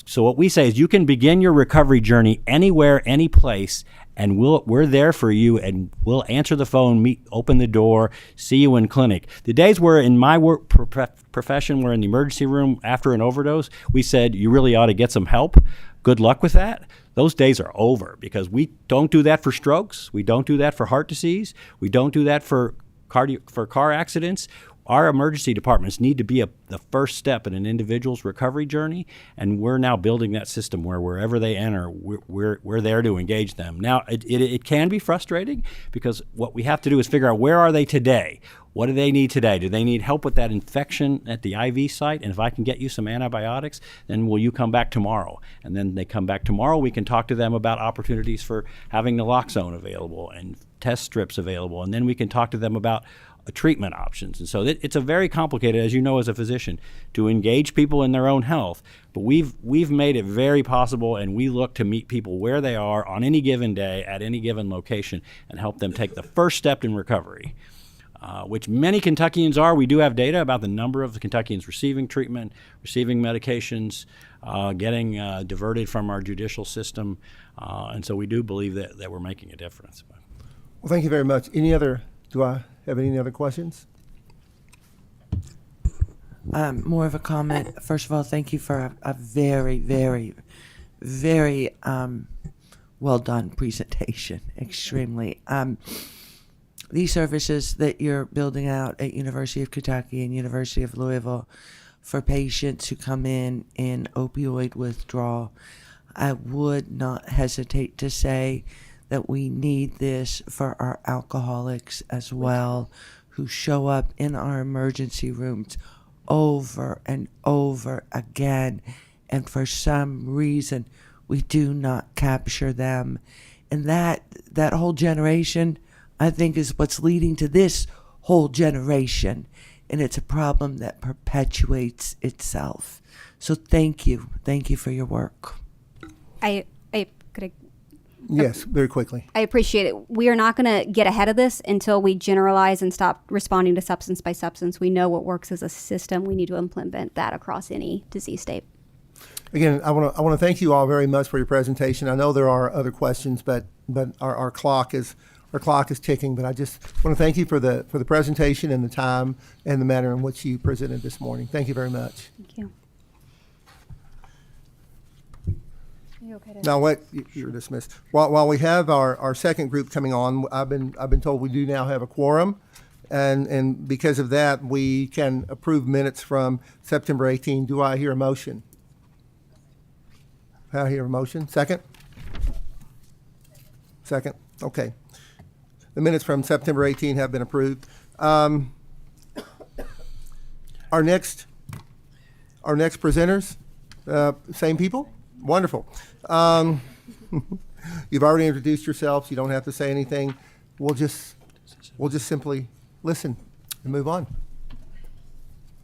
So what we say is you can begin your recovery journey anywhere, any place, and we're there for you, and we'll answer the phone, open the door, see you in clinic. The days where in my work profession, we're in the emergency room after an overdose, we said you really ought to get some help. Good luck with that. Those days are over because we don't do that for strokes. We don't do that for heart disease. We don't do that for car accidents. Our emergency departments need to be the first step in an individual's recovery journey, and we're now building that system where wherever they enter, we're there to engage them. Now, it can be frustrating because what we have to do is figure out where are they today? What do they need today? Do they need help with that infection at the IV site? And if I can get you some antibiotics, then will you come back tomorrow? And then they come back tomorrow, we can talk to them about opportunities for having naloxone available and test strips available. And then we can talk to them about treatment options. And so it's a very complicated, as you know as a physician, to engage people in their own health. But we've made it very possible, and we look to meet people where they are on any given day at any given location and help them take the first step in recovery. Which many Kentuckians are. We do have data about the number of the Kentuckians receiving treatment, receiving medications, getting diverted from our judicial system. And so we do believe that we're making a difference. Well, thank you very much. Do I have any other questions? More of a comment. First of all, thank you for a very, very, very well done presentation. Extremely. These services that you're building out at University of Kentucky and University of Louisville for patients who come in opioid withdrawal, I would not hesitate to say that we need this for our alcoholics as well, who show up in our emergency rooms over and over again, and for some reason we do not capture them. And that whole generation, I think, is what's leading to this whole generation, and it's a problem that perpetuates itself. So thank you for your work. Yes, very quickly. I appreciate it. We are not going to get ahead of this until we generalize and stop responding to substance by substance. We know what works as a system. We need to implement that across any disease state. Again, I want to thank you all very much for your presentation. I know there are other questions, but our clock is ticking. But I just want to thank you for the presentation and the time and the manner in which you presented this morning. Thank you very much. Thank you. Now, what, you're dismissed. While we have our second group coming on, I've been told we do now have a quorum. And because of that, we can approve minutes from September 18. Do I hear a motion? I hear a motion. Second? Second. Okay. The minutes from September 18 have been approved. Our next presenters, same people? Wonderful. You've already introduced yourselves. You don't have to say anything. We'll just simply listen and move on.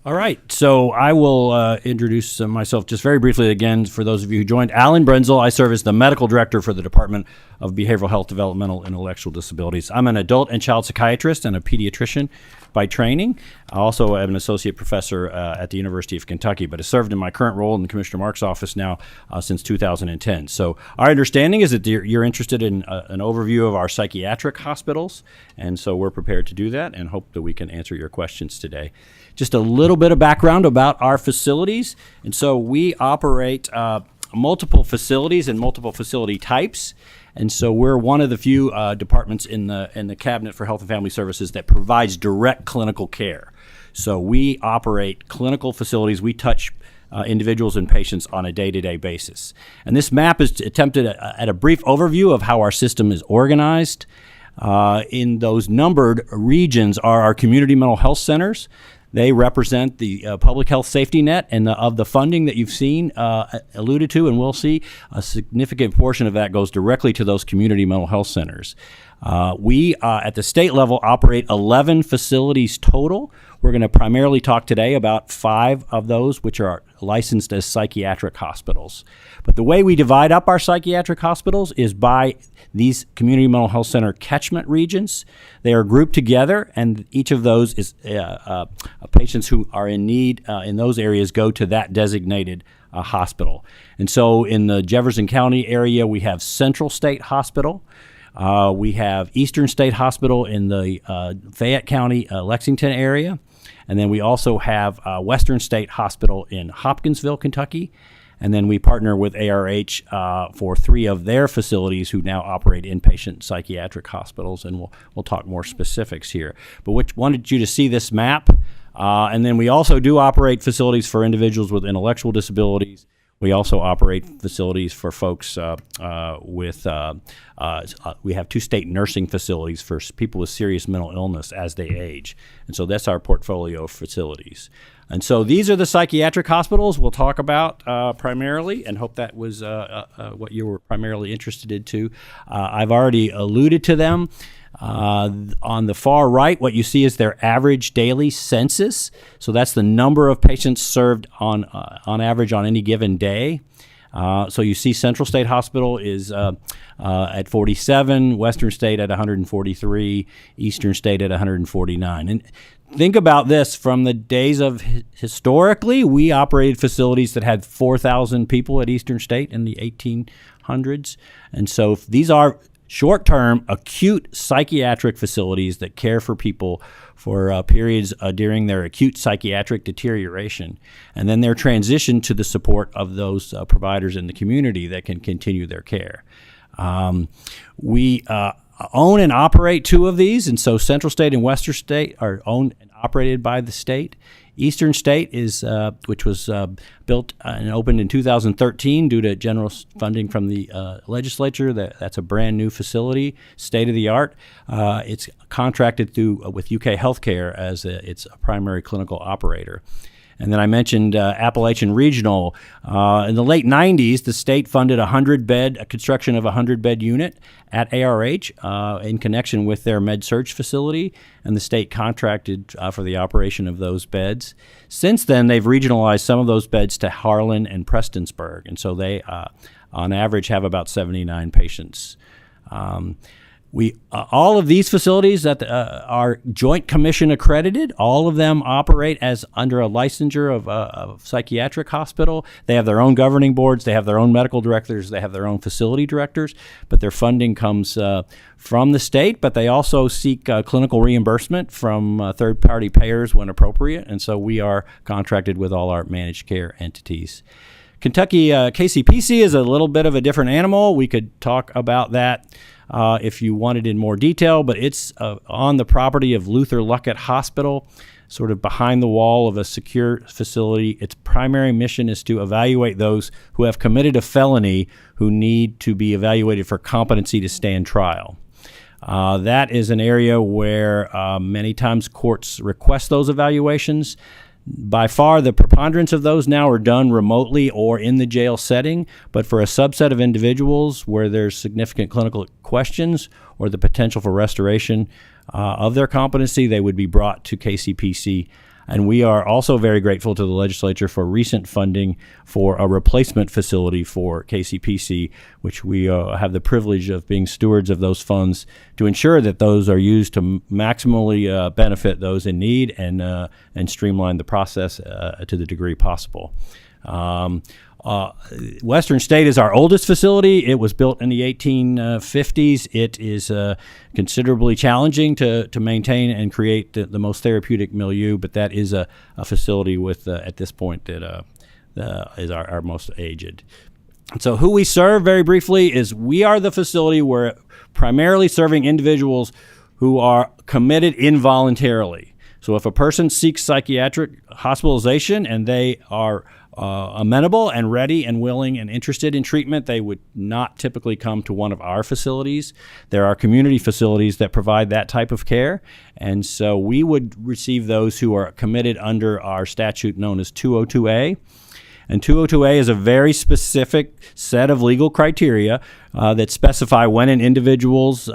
All right, so I will introduce myself just very briefly again for those of you who joined. Alan Brenzel. I serve as the medical director for the Department of Behavioral Health, Developmental, and Intellectual Disabilities. I'm an adult and child psychiatrist and a pediatrician by training. I also am an associate professor at the University of Kentucky, but have served in my current role in the Commissioner Mark's office now since 2010. So our understanding is that you're interested in an overview of our psychiatric hospitals, and so we're prepared to do that and hope that we can answer your questions today. Just a little bit of background about our facilities. And so we operate multiple facilities and multiple facility types. And so we're one of the few departments in the Cabinet for Health and Family Services that provides direct clinical care. So we operate clinical facilities. We touch individuals and patients on a day-to-day basis. And this map is attempted at a brief overview of how our system is organized. In those numbered regions are our community mental health centers. They represent the public health safety net, and of the funding that you've seen alluded to and will see, a significant portion of that goes directly to those community mental health centers. We, at the state level, operate 11 facilities total. We're going to primarily talk today about 5 of those, which are licensed as psychiatric hospitals. But the way we divide up our psychiatric hospitals is by these community mental health center catchment regions. They are grouped together, and each of those is patients who are in need in those areas go to that designated hospital. And so in the Jefferson County area, we have Central State Hospital. We have Eastern State Hospital in the Fayette County, Lexington area. And then we also have Western State Hospital in Hopkinsville, Kentucky. And then we partner with ARH for 3 of their facilities who now operate inpatient psychiatric hospitals. And we'll talk more specifics here. But wanted you to see this map. And then we also do operate facilities for individuals with intellectual disabilities. We also operate facilities for folks we have 2 state nursing facilities for people with serious mental illness as they age. And so that's our portfolio of facilities. And so these are the psychiatric hospitals we'll talk about primarily, and hope that was what you were primarily interested in too. I've already alluded to them. On the far right, what you see is their average daily census. So that's the number of patients served on average on any given day. So you see Central State Hospital is at 47, Western State at 143, Eastern State at 149. And think about this from the days of historically, we operated facilities that had 4,000 people at Eastern State in the 1800s. And so these are short-term acute psychiatric facilities that care for people for periods during their acute psychiatric deterioration. And then they're transitioned to the support of those providers in the community that can continue their care. We own and operate 2 of these, and so Central State and Western State are owned and operated by the state. Eastern State is, which was built and opened in 2013 due to generous funding from the legislature. That's a brand new facility, state of the art. It's contracted through with UK Healthcare as its primary clinical operator. And then I mentioned Appalachian Regional. In the late 90s, the state funded a construction of a 100-bed unit at ARH in connection with their med-surg facility, and the state contracted for the operation of those beds. Since then, they've regionalized some of those beds to Harlan and Prestonsburg, and so they, on average, have about 79 patients. All of these facilities that are Joint Commission accredited, all of them operate as under a licensure of a psychiatric hospital. They have their own governing boards, they have their own medical directors, they have their own facility directors, but their funding comes from the state, but they also seek clinical reimbursement from third-party payers when appropriate, and so we are contracted with all our managed care entities. Kentucky KCPC is a little bit of a different animal. We could talk about that if you wanted in more detail, but it's on the property of Luther Luckett Hospital, sort of behind the wall of a secure facility. Its primary mission is to evaluate those who have committed a felony who need to be evaluated for competency to stand trial. That is an area where many times courts request those evaluations. By far, the preponderance of those now are done remotely or in the jail setting, but for a subset of individuals where there's significant clinical questions or the potential for restoration of their competency, they would be brought to KCPC. And we are also very grateful to the legislature for recent funding for a replacement facility for KCPC, which we have the privilege of being stewards of those funds to ensure that those are used to maximally benefit those in need and streamline the process to the degree possible. Western State is our oldest facility. It was built in the 1850s. It is considerably challenging to maintain and create the most therapeutic milieu, but that is a facility with, at this point, that is our most aged. And so who we serve, very briefly, is we are the facility where primarily serving individuals who are committed involuntarily. So if a person seeks psychiatric hospitalization and they are amenable and ready and willing and interested in treatment, they would not typically come to one of our facilities. There are community facilities that provide that type of care, and so we would receive those who are committed under our statute known as 202A. And 202A is a very specific set of legal criteria that specify when an individual's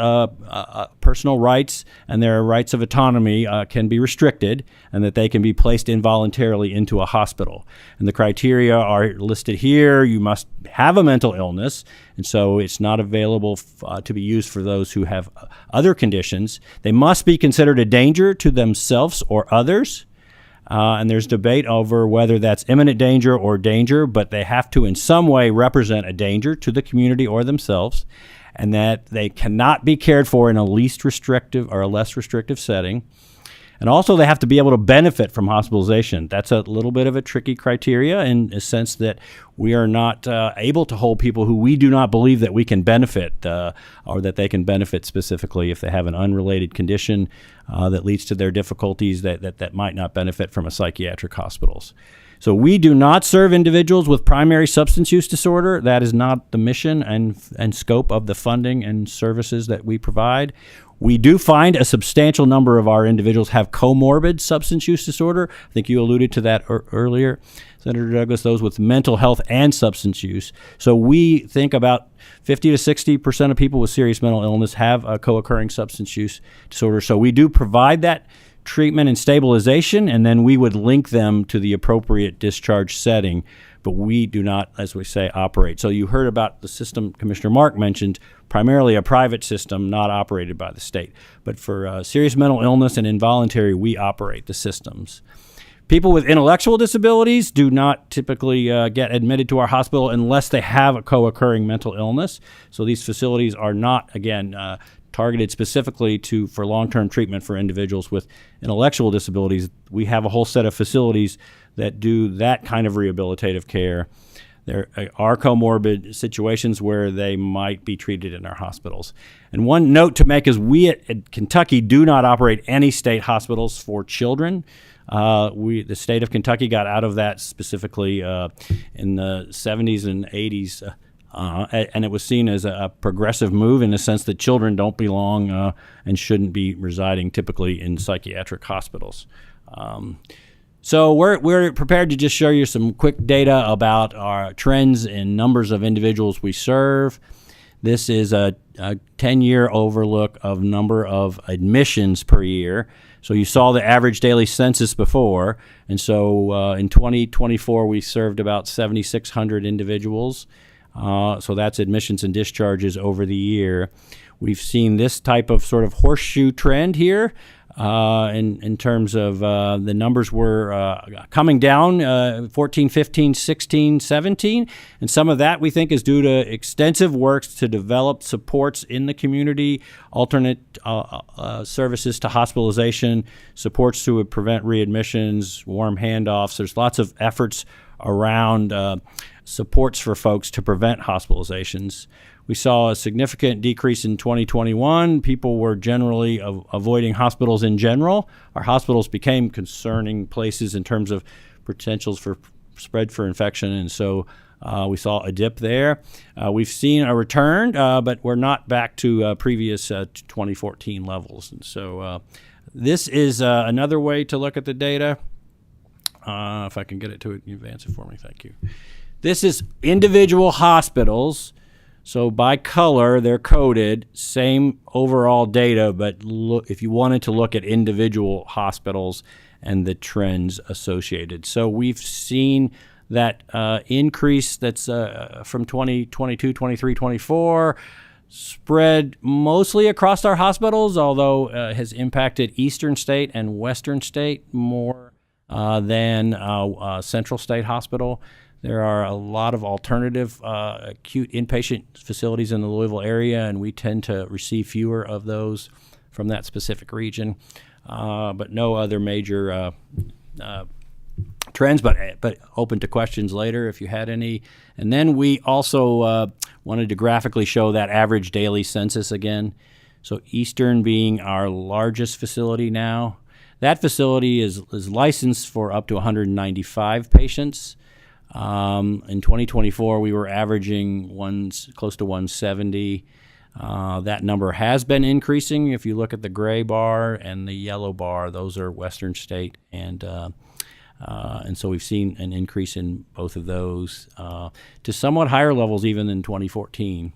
personal rights and their rights of autonomy can be restricted, and that they can be placed involuntarily into a hospital. And the criteria are listed here. You must have a mental illness, and so it's not available to be used for those who have other conditions. They must be considered a danger to themselves or others. And there's debate over whether that's imminent danger or danger, but they have to in some way represent a danger to the community or themselves, and that they cannot be cared for in a least restrictive or a less restrictive setting. And also they have to be able to benefit from hospitalization. That's a little bit of a tricky criteria in the sense that we are not able to hold people who we do not believe that we can benefit or that they can benefit specifically if they have an unrelated condition that leads to their difficulties that might not benefit from a psychiatric hospitals. So we do not serve individuals with primary substance use disorder. That is not the mission and scope of the funding and services that we provide. We do find a substantial number of our individuals have comorbid substance use disorder. I think you alluded to that earlier, Senator Douglas, those with mental health and substance use. So we think about 50 to 60% of people with serious mental illness have a co-occurring substance use disorder. So we do provide that treatment and stabilization, and then we would link them to the appropriate discharge setting. But we do not, as we say, operate. So you heard about the system Commissioner Mark mentioned, primarily a private system not operated by the state. But for serious mental illness and involuntary, we operate the systems. People with intellectual disabilities do not typically get admitted to our hospital unless they have a co-occurring mental illness. So these facilities are not, again, targeted specifically for long-term treatment for individuals with intellectual disabilities. We have a whole set of facilities that do that kind of rehabilitative care. There are comorbid situations where they might be treated in our hospitals. And one note to make is we at Kentucky do not operate any state hospitals for children. The state of Kentucky got out of that specifically in the 70s and 80s. And it was seen as a progressive move in the sense that children don't belong and shouldn't be residing typically in psychiatric hospitals. So we're prepared to just show you some quick data about our trends in numbers of individuals we serve. This is a 10-year overlook of number of admissions per year. So you saw the average daily census before, and so in 2024 we served about 7,600 individuals. So that's admissions and discharges over the year. We've seen this type of sort of horseshoe trend here in terms of the numbers were coming down 14, 15, 16, 17. And some of that we think is due to extensive work to develop supports in the community, alternate services to hospitalization, supports to prevent readmissions, warm handoffs. There's lots of efforts around supports for folks to prevent hospitalizations. We saw a significant decrease in 2021. People were generally avoiding hospitals in general. Our hospitals became concerning places in terms of potentials for spread for infection, and so we saw a dip there. We've seen a return, but we're not back to previous 2014 levels. And so this is another way to look at the data. If I can get it to advance it for me, thank you. This is individual hospitals. So by color, they're coded, same overall data, but look, if you wanted to look at individual hospitals and the trends associated. So we've seen that increase that's from 2022, 23, 24, spread mostly across our hospitals, although has impacted Eastern State and Western State more than Central State Hospital. There are a lot of alternative acute inpatient facilities in the Louisville area, and we tend to receive fewer of those from that specific region, but no other major trends, but open to questions later if you had any. And then we also wanted to graphically show that average daily census again. So Eastern being our largest facility now. That facility is licensed for up to 195 patients. In 2024, we were averaging close to 170. That number has been increasing. If you look at the gray bar and the yellow bar, those are Western State, and so we've seen an increase in both of those to somewhat higher levels even than 2014.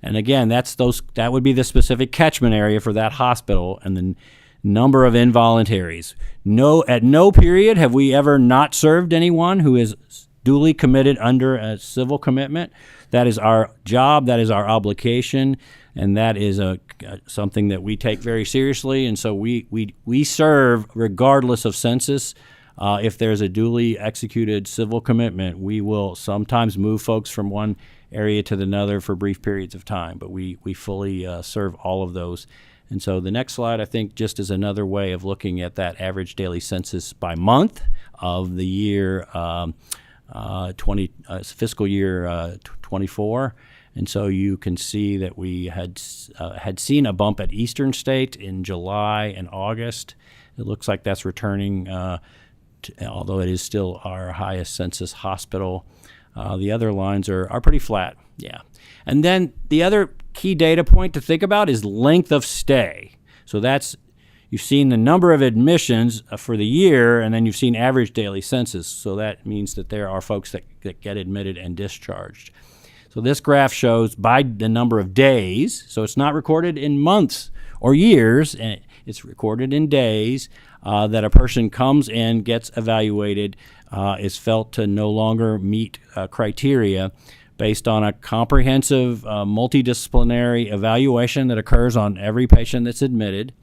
And again, that would be the specific catchment area for that hospital and the number of involuntaries. At no period have we ever not served anyone who is duly committed under a civil commitment. That is our job, that is our obligation, and that is something that we take very seriously. And so we serve regardless of census. If there's a duly executed civil commitment, we will sometimes move folks from one area to another for brief periods of time, but we fully serve all of those. And so the next slide, I think, just is another way of looking at that average daily census by month of the year fiscal year 24, and so you can see that we had seen a bump at Eastern State in July and August. It looks like that's returning, although it is still our highest census hospital. The other lines are pretty flat, yeah. And then the other key data point to think about is length of stay. So you've seen the number of admissions for the year, and then you've seen average daily census. So that means that there are folks that get admitted and discharged. So this graph shows by the number of days. So it's not recorded in months or years, and it's recorded in days that a person comes in, gets evaluated, is felt to no longer meet criteria based on a comprehensive multidisciplinary evaluation that occurs on every patient that's admitted.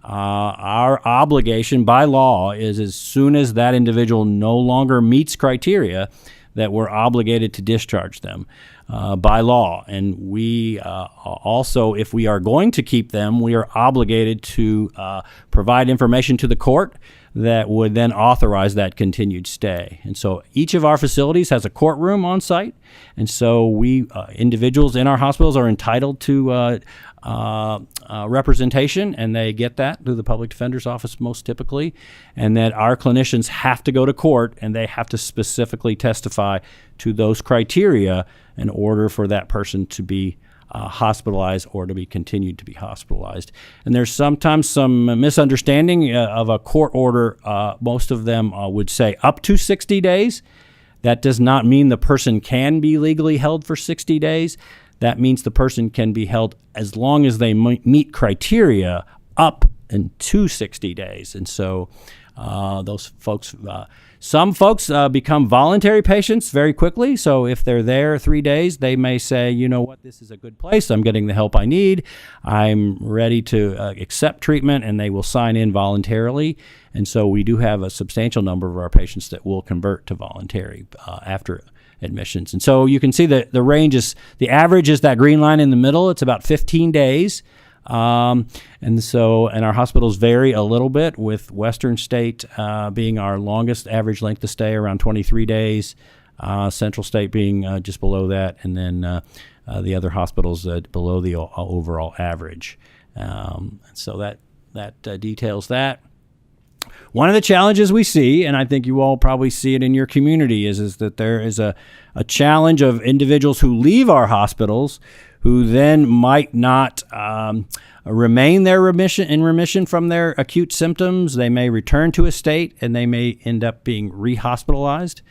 Our obligation by law is as soon as that individual no longer meets criteria that we're obligated to discharge them by law. And we also, if we are going to keep them, we are obligated to provide information to the court that would then authorize that continued stay. And so each of our facilities has a courtroom on site, and so we individuals in our hospitals are entitled to representation, and they get that through the public defender's office most typically, and that our clinicians have to go to court and they have to specifically testify to those criteria in order for that person to be hospitalized or to be continued to be hospitalized. And there's sometimes some misunderstanding of a court order. Most of them would say up to 60 days. That does not mean the person can be legally held for 60 days. That means the person can be held as long as they meet criteria up into 60 days. And so those folks, some folks become voluntary patients very quickly. So if they're there 3 days, they may say, you know what, this is a good place. I'm getting the help I need. I'm ready to accept treatment, and they will sign in voluntarily. And so we do have a substantial number of our patients that will convert to voluntary after admissions. And so you can see that the range is, the average is that green line in the middle. It's about 15 days And our hospitals vary a little bit, with Western State being our longest average length of stay, around 23 days, Central State being just below that, and then the other hospitals below the overall average. So that details that. One of the challenges we see, and I think you all probably see it in your community, is that there is a challenge of individuals who leave our hospitals who then might not remain in remission from their acute symptoms. They may return to a state, and they may end up being rehospitalized.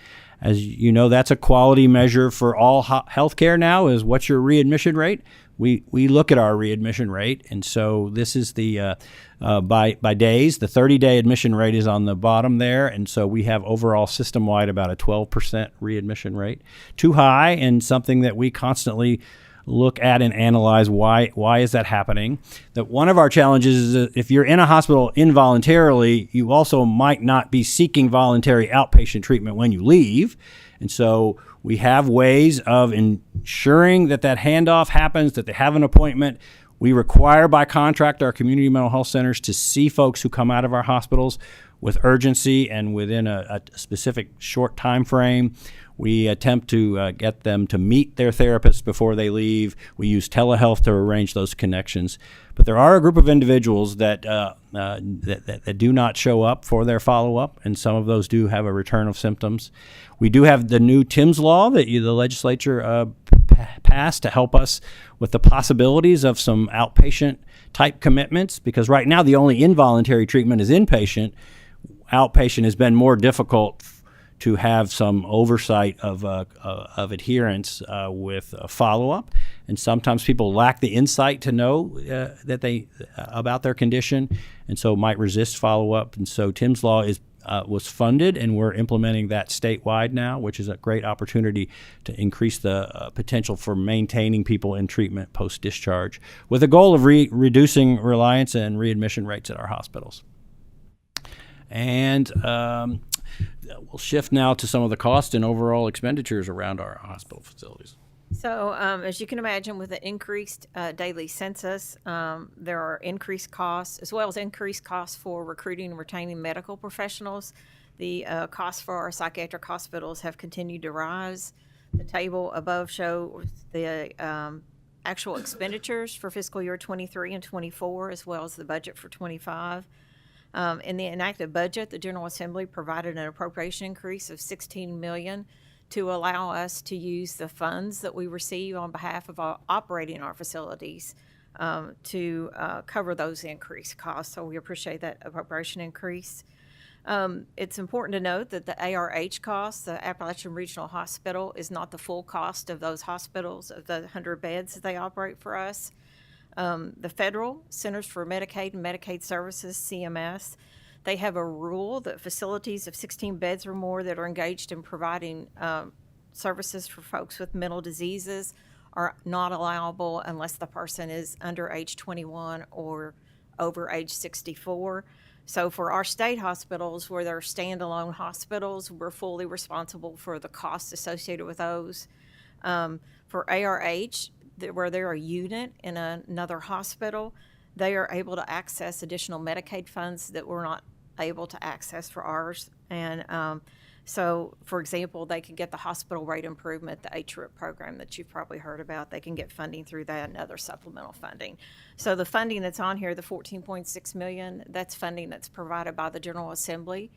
As you know, that's a quality measure for all healthcare now, is what's your readmission rate. We look at our readmission rate, and so this is the by days. The 30-day admission rate is on the bottom there, and so we have overall system-wide about a 12% readmission rate. Too high, and something that we constantly look at and analyze why is that happening. That one of our challenges is that if you're in a hospital involuntarily, you also might not be seeking voluntary outpatient treatment when you leave. And so we have ways of ensuring that handoff happens, that they have an appointment. We require by contract our community mental health centers to see folks who come out of our hospitals with urgency and within a specific short time frame. We attempt to get them to meet their therapists before they leave. We use telehealth to arrange those connections. But there are a group of individuals that do not show up for their follow-up, and some of those do have a return of symptoms. We do have the new TIMS law that the legislature passed to help us with the possibilities of some outpatient-type commitments, because right now the only involuntary treatment is inpatient. Outpatient has been more difficult to have some oversight of adherence with follow-up, and sometimes people lack the insight to know about their condition, and so might resist follow-up. And so TIMS law was funded, and we're implementing that statewide now, which is a great opportunity to increase the potential for maintaining people in treatment post-discharge, with a goal of reducing reliance and readmission rates at our hospitals. And we'll shift now to some of the cost and overall expenditures around our hospital facilities. So as you can imagine, with the increased daily census, there are increased costs, as well as increased costs for recruiting and retaining medical professionals. The costs for our psychiatric hospitals have continued to rise. The table above shows the actual expenditures for fiscal year 23 and 24, as well as the budget for 25. In the enacted budget, the General Assembly provided an appropriation increase of $16 million to allow us to use the funds that we receive on behalf of operating our facilities to cover those increased costs. So we appreciate that appropriation increase. It's important to note that the ARH cost, the Appalachian Regional Hospital, is not the full cost of those hospitals, of the 100 beds that they operate for us. The Federal Centers for Medicaid and Medicaid Services, CMS, they have a rule that facilities of 16 beds or more that are engaged in providing services for folks with mental diseases are not allowable unless the person is under age 21 or over age 64. So for our state hospitals, where they're standalone hospitals, we're fully responsible for the costs associated with those. For ARH, where they're a unit in another hospital, they are able to access additional Medicaid funds that we're not able to access for ours. And so, for example, they can get the hospital rate improvement, the HRIP program that you've probably heard about. They can get funding through that and other supplemental funding. So the funding that's on here, the $14.6 million, that's funding that's provided by the General Assembly.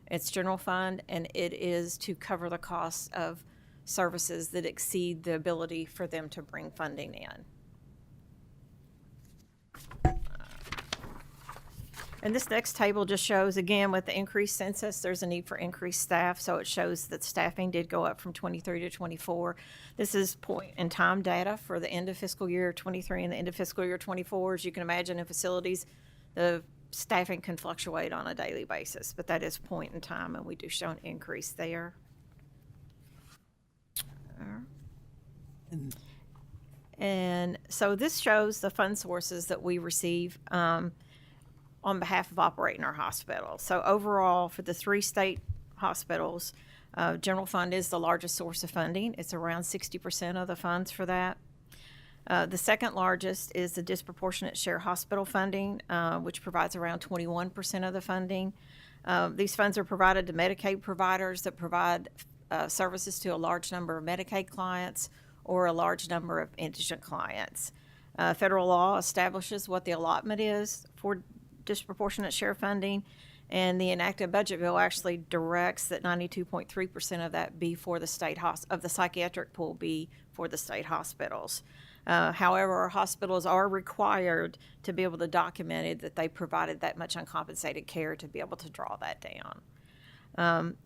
It's general fund, and it is to cover the costs of services that exceed the ability for them to bring funding in. And this next table just shows, again, with the increased census, there's a need for increased staff. So it shows that staffing did go up from 23 to 24. This is point in time data for the end of fiscal year 23 and the end of fiscal year 24. As you can imagine, in facilities, the staffing can fluctuate on a daily basis, but that is point in time, and we do show an increase there. And so this shows the fund sources that we receive on behalf of operating our hospital. So overall, for the 3 state hospitals, general fund is the largest source of funding. It's around 60% of the funds for that. The second largest is the disproportionate share hospital funding, which provides around 21% of the funding. These funds are provided to Medicaid providers that provide services to a large number of Medicaid clients or a large number of indigent clients. Federal law establishes what the allotment is for disproportionate share funding, and the enacted budget bill actually directs that 92.3% of that be for the of the psychiatric pool be for the state hospitals. However, our hospitals are required to be able to document it that they provided that much uncompensated care to be able to draw that down.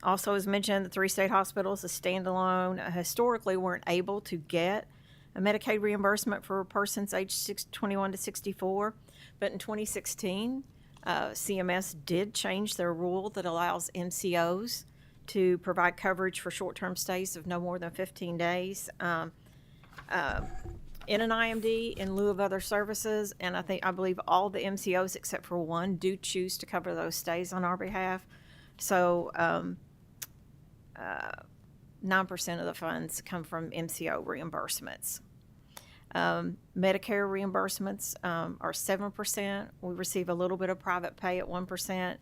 Also, as mentioned, the 3 state hospitals, as standalone, historically weren't able to get a Medicaid reimbursement for persons aged 21 to 64, but in 2016, CMS did change their rule that allows MCOs to provide coverage for short-term stays of no more than 15 days. In an IMD in lieu of other services, and I believe all the MCOs except for one do choose to cover those stays on our behalf. So 9% of the funds come from MCO reimbursements. Medicare reimbursements are 7%. We receive a little bit of private pay at 1%.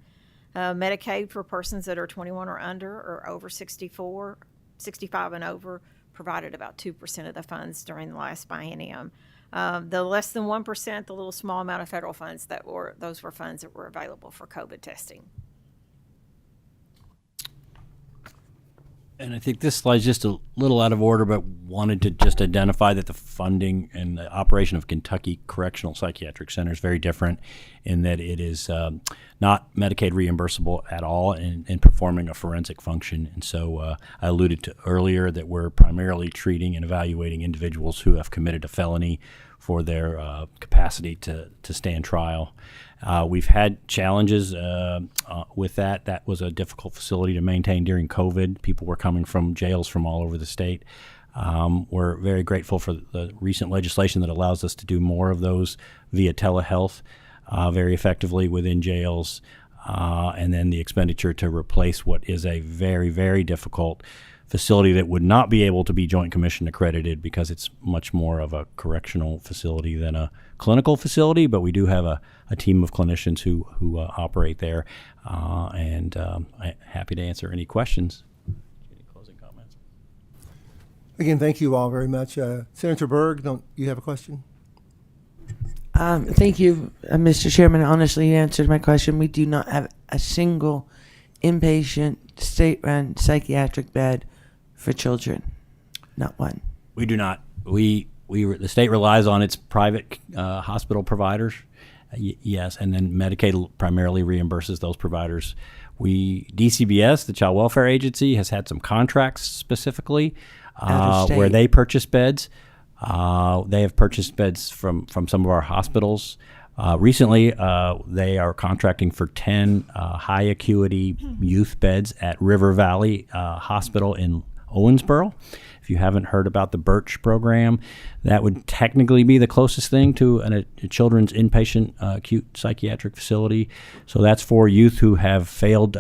Medicaid for persons that are 21 or under or over 65 and over provided about 2% of the funds during the last biennium. The less than 1%, the little small amount of federal funds those were funds that were available for COVID testing. And I think this slide's just a little out of order, but wanted to just identify that the funding and the operation of Kentucky Correctional Psychiatric Center is very different in that it is not Medicaid reimbursable at all in performing a forensic function. And so I alluded to earlier that we're primarily treating and evaluating individuals who have committed a felony for their capacity to stand trial. We've had challenges with that. That was a difficult facility to maintain during COVID. People were coming from jails from all over the state. We're very grateful for the recent legislation that allows us to do more of those via telehealth very effectively within jails, and then the expenditure to replace what is a very, very difficult facility that would not be able to be Joint Commission accredited because it's much more of a correctional facility than a clinical facility, but we do have a team of clinicians who operate there, and I'm happy to answer any questions. Any closing comments? Again, thank you all very much. Senator Berg, don't you have a question? Thank you, Mr. Chairman. Honestly, you answered my question. We do not have a single inpatient state-run psychiatric bed for children. Not one. We do not. The state relies on its private hospital providers, yes, and then Medicaid primarily reimburses those providers. DCBS, the Child Welfare Agency, has had some contracts specifically where they purchase beds. They have purchased beds from some of our hospitals. Recently, they are contracting for 10 high acuity youth beds at River Valley Hospital in Owensboro. If you haven't heard about the Birch program, that would technically be the closest thing to a children's inpatient acute psychiatric facility. So that's for youth who have failed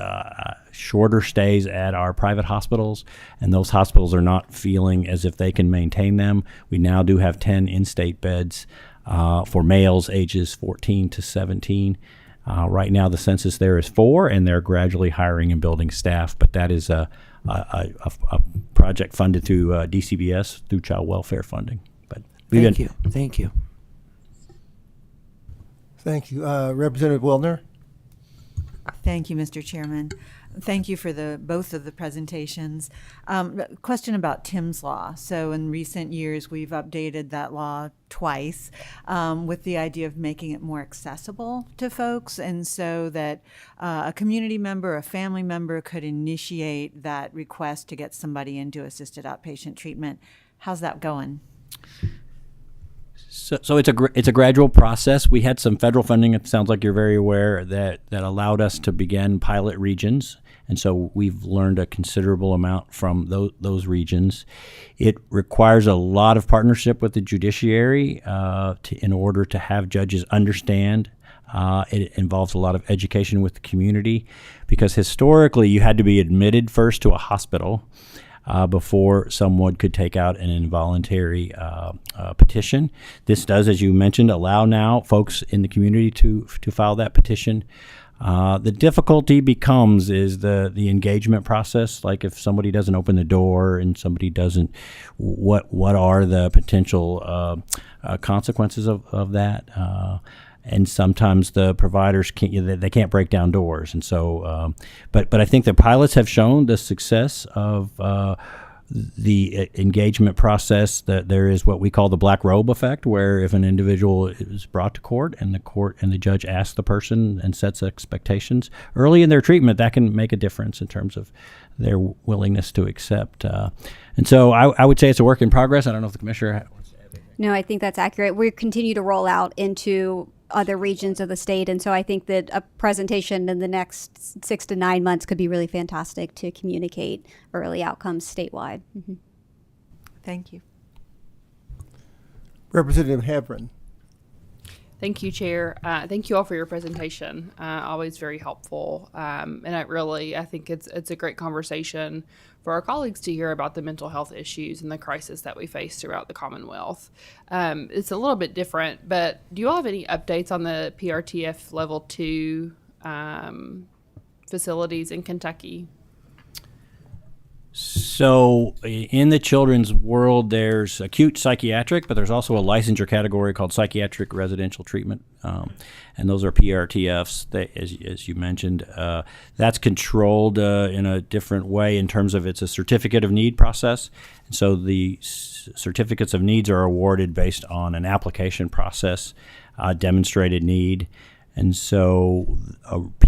shorter stays at our private hospitals, and those hospitals are not feeling as if they can maintain them. We now do have 10 in-state beds for males ages 14 to 17. Right now the census there is 4, and they're gradually hiring and building staff, but that is a project funded through DCBS through child welfare funding. But Thank you. Thank you. Representative Wildner? Thank you, Mr. Chairman. Thank you for both of the presentations. Question about Tim's Law. So in recent years, we've updated that law twice with the idea of making it more accessible to folks, and so that a community member, a family member could initiate that request to get somebody into assisted outpatient treatment. How's that going? So it's a gradual process. We had some federal funding, it sounds like you're very aware, that allowed us to begin pilot regions. And so we've learned a considerable amount from those regions. It requires a lot of partnership with the judiciary in order to have judges understand. It involves a lot of education with the community, because historically you had to be admitted first to a hospital. before someone could take out an involuntary petition. This does, as you mentioned, allow now folks in the community to file that petition. The difficulty becomes is the engagement process. Like if somebody doesn't open the door and somebody doesn't, what are the potential consequences of that? And sometimes the providers can't break down doors, and so. But I think the pilots have shown the success of the engagement process, that there is what we call the black robe effect, where if an individual is brought to court and the judge asks the person and sets expectations early in their treatment, that can make a difference in terms of their willingness to accept. And so I would say it's a work in progress. I don't know if the commissioner wants to add anything. No, I think that's accurate. We continue to roll out into other regions of the state, and so I think that a presentation in the next 6 to 9 months could be really fantastic to communicate early outcomes statewide. Mm-hmm. Thank you. Representative Hebron. Thank you, Chair. Thank you all for your presentation. Always very helpful. And I think it's a great conversation for our colleagues to hear about the mental health issues and the crisis that we face throughout the Commonwealth. It's a little bit different, but do you all have any updates on the PRTF Level 2 facilities in Kentucky? So in the children's world, there's acute psychiatric, but there's also a licensure category called psychiatric residential treatment, and those are PRTFs. As you mentioned, that's controlled in a different way in terms of it's a certificate of need process. And so the certificates of needs are awarded based on an application process, demonstrated need. And so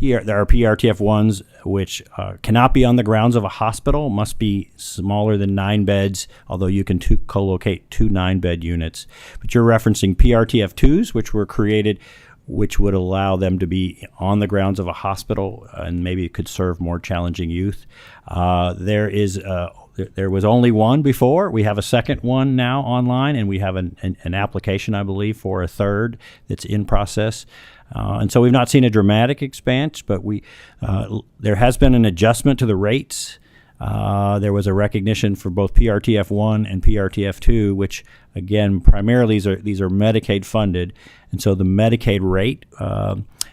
there are PRTF ones which cannot be on the grounds of a hospital, must be smaller than 9 beds, although you can co-locate 2 9-bed units. But you're referencing PRTF 2s, which were created, which would allow them to be on the grounds of a hospital and maybe could serve more challenging youth. There was only one before. We have a second one now online, and we have an application, I believe, for a third that's in process. And so we've not seen a dramatic expansion, but there has been an adjustment to the rates. There was a recognition for both PRTF 1 and PRTF 2, which, again, primarily these are Medicaid funded. And so the Medicaid rate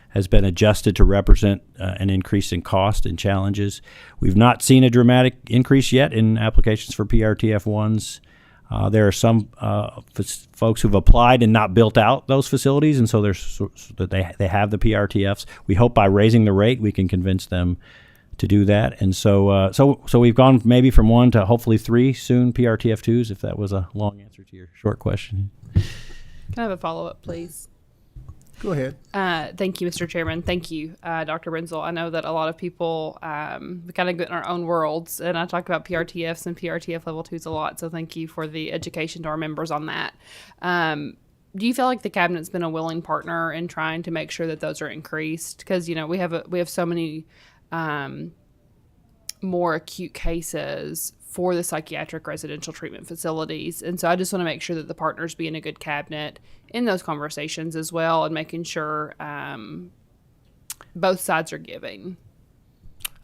has been adjusted to represent an increase in cost and challenges. We've not seen a dramatic increase yet in applications for PRTF 1s. There are some folks who've applied and not built out those facilities, and so they have the PRTFs. We hope by raising the rate we can convince them to do that. And so we've gone maybe from 1 to hopefully 3 soon PRTF2s, if that was a long answer to your short question. Can I have a follow-up, please? Go ahead. Thank you, Mr. Chairman. Thank you, Dr. Renzel. I know that a lot of people we kind of get in our own worlds, and I talk about PRTFs and PRTF Level 2s a lot, so thank you for the education to our members on that. Do you feel like the Cabinet's been a willing partner in trying to make sure that those are increased? Because, we have so many more acute cases for the psychiatric residential treatment facilities. And so I just want to make sure that the partners be in a good cabinet in those conversations as well, and making sure both sides are giving.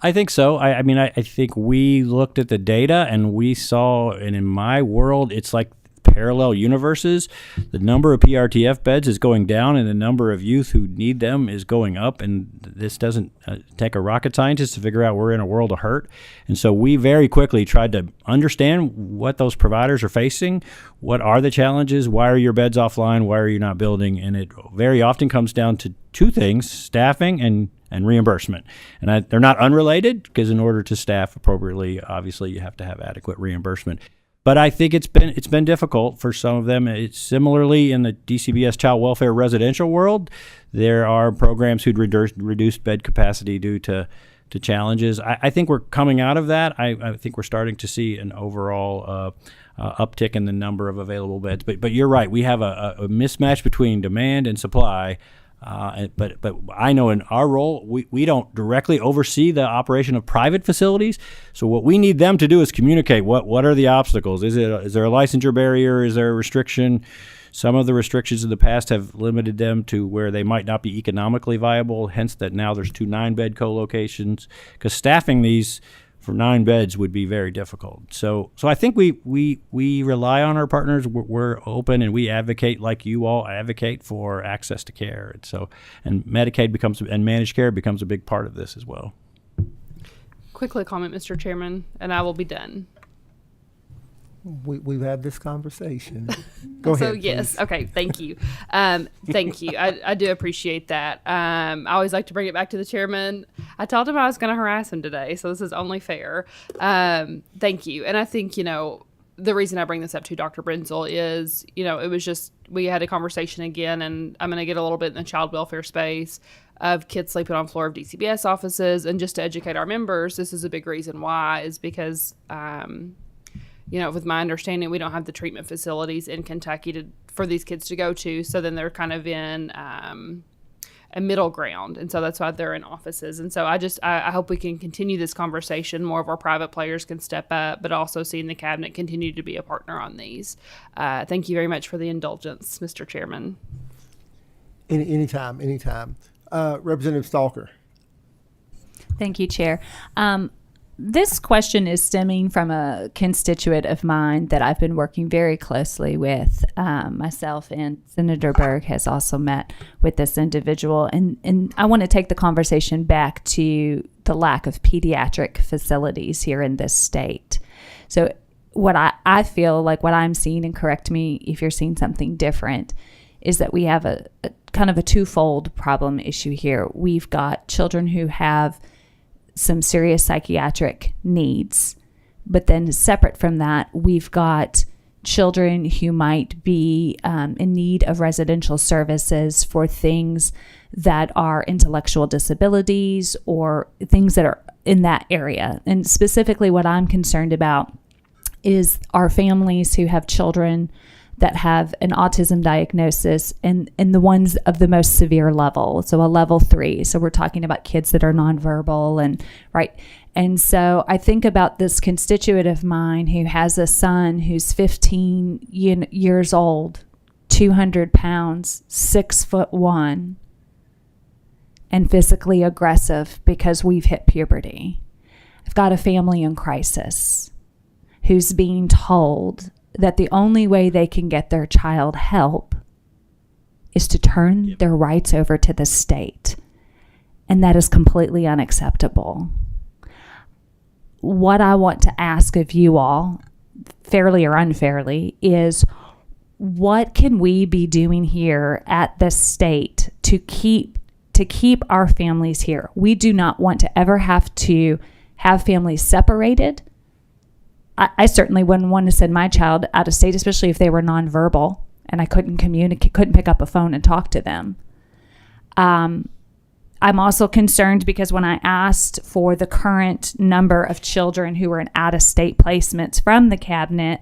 I think so. I think we looked at the data and we saw, and in my world, it's like parallel universes. The number of PRTF beds is going down and the number of youth who need them is going up, and this doesn't take a rocket scientist to figure out we're in a world of hurt. And so we very quickly tried to understand what those providers are facing, what are the challenges, why are your beds offline, why are you not building, and it very often comes down to 2 things, staffing and reimbursement. And they're not unrelated, because in order to staff appropriately, obviously you have to have adequate reimbursement. But I think it's been difficult for some of them. It's similarly in the DCBS child welfare residential world. There are programs who'd reduced bed capacity due to challenges. I think we're coming out of that. I think we're starting to see an overall uptick in the number of available beds. But you're right. We have a mismatch between demand and supply. But I know in our role, we don't directly oversee the operation of private facilities. So what we need them to do is communicate what are the obstacles. Is there a licensure barrier? Is there a restriction? Some of the restrictions in the past have limited them to where they might not be economically viable, hence that now there's 2 9-bed co-locations. Because staffing these for 9 beds would be very difficult. So I think we rely on our partners. We're open, and we advocate, like you all advocate, for access to care. And Medicaid and managed care becomes a big part of this as well. Quickly comment, Mr. Chairman, and I will be done. We've had this conversation. Go ahead. So yes, please. okay, thank you. Thank you. I do appreciate that. I always like to bring it back to the chairman. I told him I was going to harass him today, so this is only fair. Thank you. And I think, the reason I bring this up to Dr. Brenzel is, it was just, we had a conversation again, and I'm going to get a little bit in the child welfare space of kids sleeping on floor of DCBS offices. And just to educate our members, this is a big reason why, is because, with my understanding, we don't have the treatment facilities in Kentucky for these kids to go to. So then they're kind of in a middle ground. And so that's why they're in offices. And so I hope we can continue this conversation. More of our private players can step up, but also seeing the cabinet continue to be a partner on these. Thank you very much for the indulgence, Mr. Chairman. Anytime. Representative Stalker. Thank you, Chair. This question is stemming from a constituent of mine that I've been working very closely with. Myself and Senator Berg has also met with this individual. And I want to take the conversation back to the lack of pediatric facilities here in this state. So what I feel like what I'm seeing, and correct me if you're seeing something different, is that we have a kind of a twofold problem issue here. We've got children who have some serious psychiatric needs, but then separate from that, we've got children who might be in need of residential services for things that are intellectual disabilities or things that are in that area. And specifically what I'm concerned about is our families who have children that have an autism diagnosis and the ones of the most severe level. So a level 3. So we're talking about kids that are nonverbal and right. And so I think about this constituent of mine who has a son who's 15 years old, 200 pounds, 6'1", and physically aggressive because we've hit puberty. I've got a family in crisis who's being told that the only way they can get their child help is to turn their rights over to the state. And that is completely unacceptable. What I want to ask of you all, fairly or unfairly, is what can we be doing here at the state to keep our families here? We do not want to ever have to have families separated. I certainly wouldn't want to send my child out of state, especially if they were nonverbal and I couldn't communicate, couldn't pick up a phone and talk to them. I'm also concerned because when I asked for the current number of children who were in out-of-state placements from the cabinet,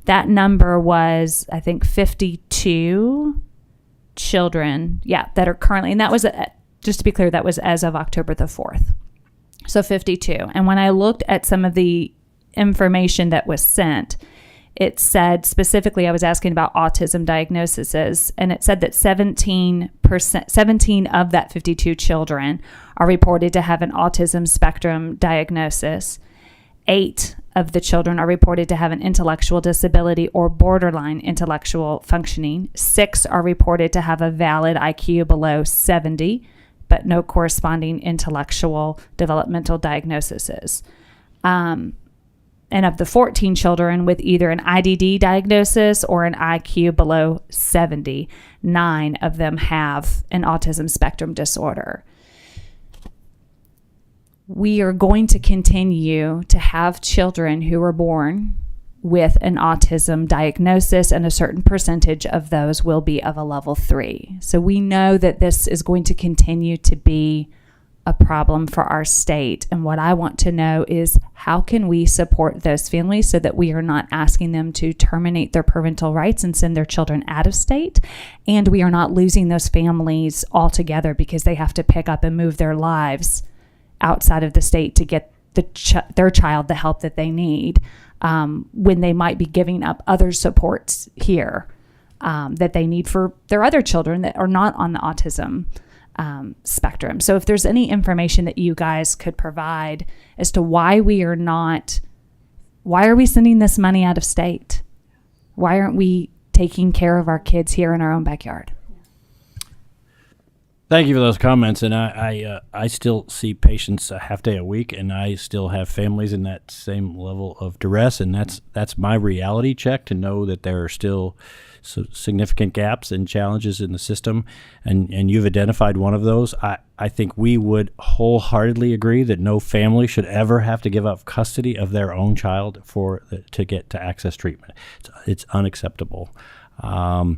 that number was, I think, 52 children, that are currently, and that was, just to be clear, that was as of October the 4th. So 52. And when I looked at some of the information that was sent, it said specifically, I was asking about autism diagnoses, and it said that 17 of that 52 children are reported to have an autism spectrum diagnosis. 8 of the children are reported to have an intellectual disability or borderline intellectual functioning. 6 are reported to have a valid IQ below 70, but no corresponding intellectual developmental diagnoses. And of the 14 children with either an IDD diagnosis or an IQ below 70, 9 of them have an autism spectrum disorder. We are going to continue to have children who are born with an autism diagnosis, and a certain percentage of those will be of a level 3. So we know that this is going to continue to be a problem for our state. And what I want to know is, how can we support those families so that we are not asking them to terminate their parental rights and send their children out of state, and we are not losing those families altogether because they have to pick up and move their lives outside of the state to get their child the help that they need, when they might be giving up other supports here that they need for their other children that are not on the autism spectrum. So if there's any information that you guys could provide as to why are we sending this money out of state? Why aren't we taking care of our kids here in our own backyard? Thank you for those comments, and I still see patients a half day a week, and I still have families in that same level of duress, and that's my reality check to know that there are still significant gaps and challenges in the system, and you've identified one of those. I think we would wholeheartedly agree that no family should ever have to give up custody of their own child to get to access treatment. It's unacceptable. I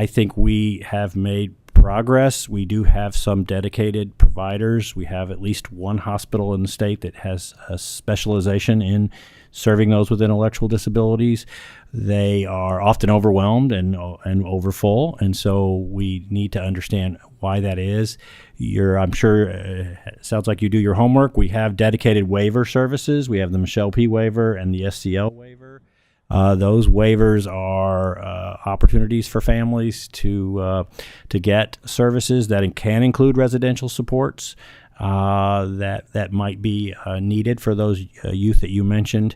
think we have made progress. We do have some dedicated providers. We have at least one hospital in the state that has a specialization in serving those with intellectual disabilities. They are often overwhelmed and overfull, and so we need to understand why that is. I'm sure it sounds like you do your homework. We have dedicated waiver services. We have the Michelle P. waiver and the SCL waiver. Those waivers are opportunities for families to get services that can include residential supports that might be needed for those youth that you mentioned.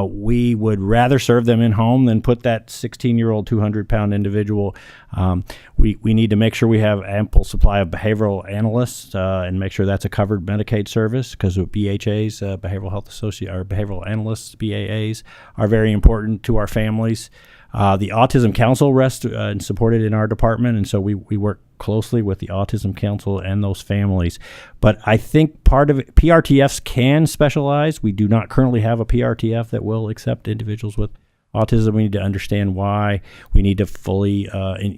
We would rather serve them in home than put that 16-year-old 200-pound individual. We need to make sure we have ample supply of behavioral analysts and make sure that's a covered Medicaid service, because BHAs, behavioral health associate or behavioral analysts, BAAs, are very important to our families. The Autism Council rests and supported in our department, and so we work closely with the Autism Council and those families. But I think part of it, PRTFs can specialize. We do not currently have a PRTF that will accept individuals with autism. We need to understand why. We need to fully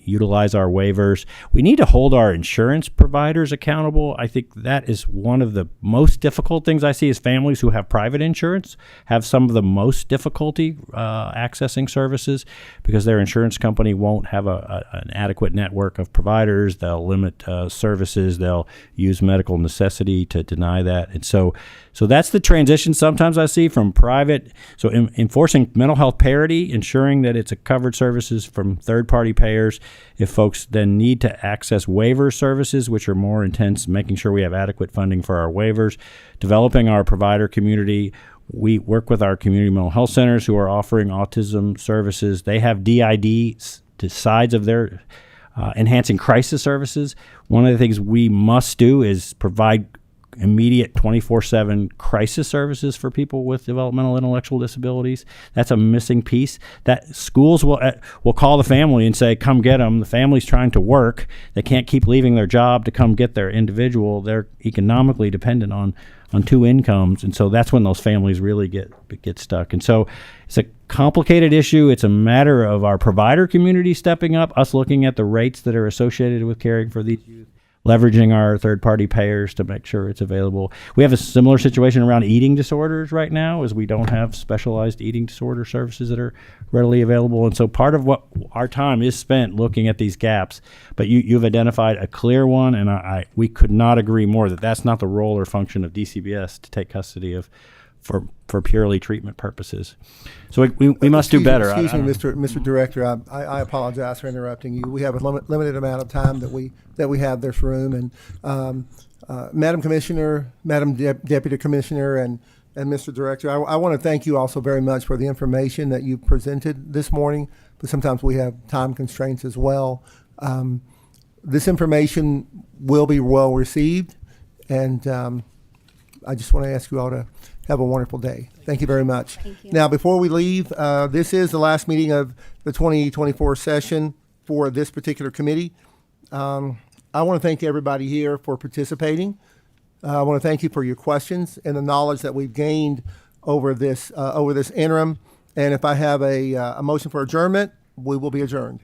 utilize our waivers. We need to hold our insurance providers accountable. I think that is one of the most difficult things I see is families who have private insurance have some of the most difficulty accessing services because their insurance company won't have an adequate network of providers. They'll limit services. They'll use medical necessity to deny that. And so that's the transition sometimes I see from private. So enforcing mental health parity, ensuring that it's a covered services from third-party payers. If folks then need to access waiver services, which are more intense, making sure we have adequate funding for our waivers, developing our provider community. We work with our community mental health centers who are offering autism services. They have DID sides of their enhancing crisis services. One of the things we must do is provide immediate 24/7 crisis services for people with developmental intellectual disabilities. That's a missing piece. That schools will call the family and say, come get them. The family's trying to work. They can't keep leaving their job to come get their individual. They're economically dependent on two incomes. And so that's when those families really get stuck. And so it's a complicated issue. It's a matter of our provider community stepping up, us looking at the rates that are associated with caring for these youth, leveraging our third-party payers to make sure it's available. We have a similar situation around eating disorders right now, as we don't have specialized eating disorder services that are readily available. And so part of what our time is spent looking at these gaps, but you've identified a clear one, and we could not agree more that that's not the role or function of DCBS to take custody of for purely treatment purposes. So we must do better. Excuse me, Mr. Director. I apologize for interrupting you. We have a limited amount of time that we have this room, and Madam Commissioner, Madam Deputy Commissioner, and Mr. Director, I want to thank you also very much for the information that you presented this morning. But sometimes we have time constraints as well. This information will be well received, and I just want to ask you all to have a wonderful day. Thank you very much. Thank you. Now, before we leave, this is the last meeting of the 2024 session for this particular committee. I want to thank everybody here for participating. I want to thank you for your questions and the knowledge that we've gained over this interim. And if I have a motion for adjournment, we will be adjourned.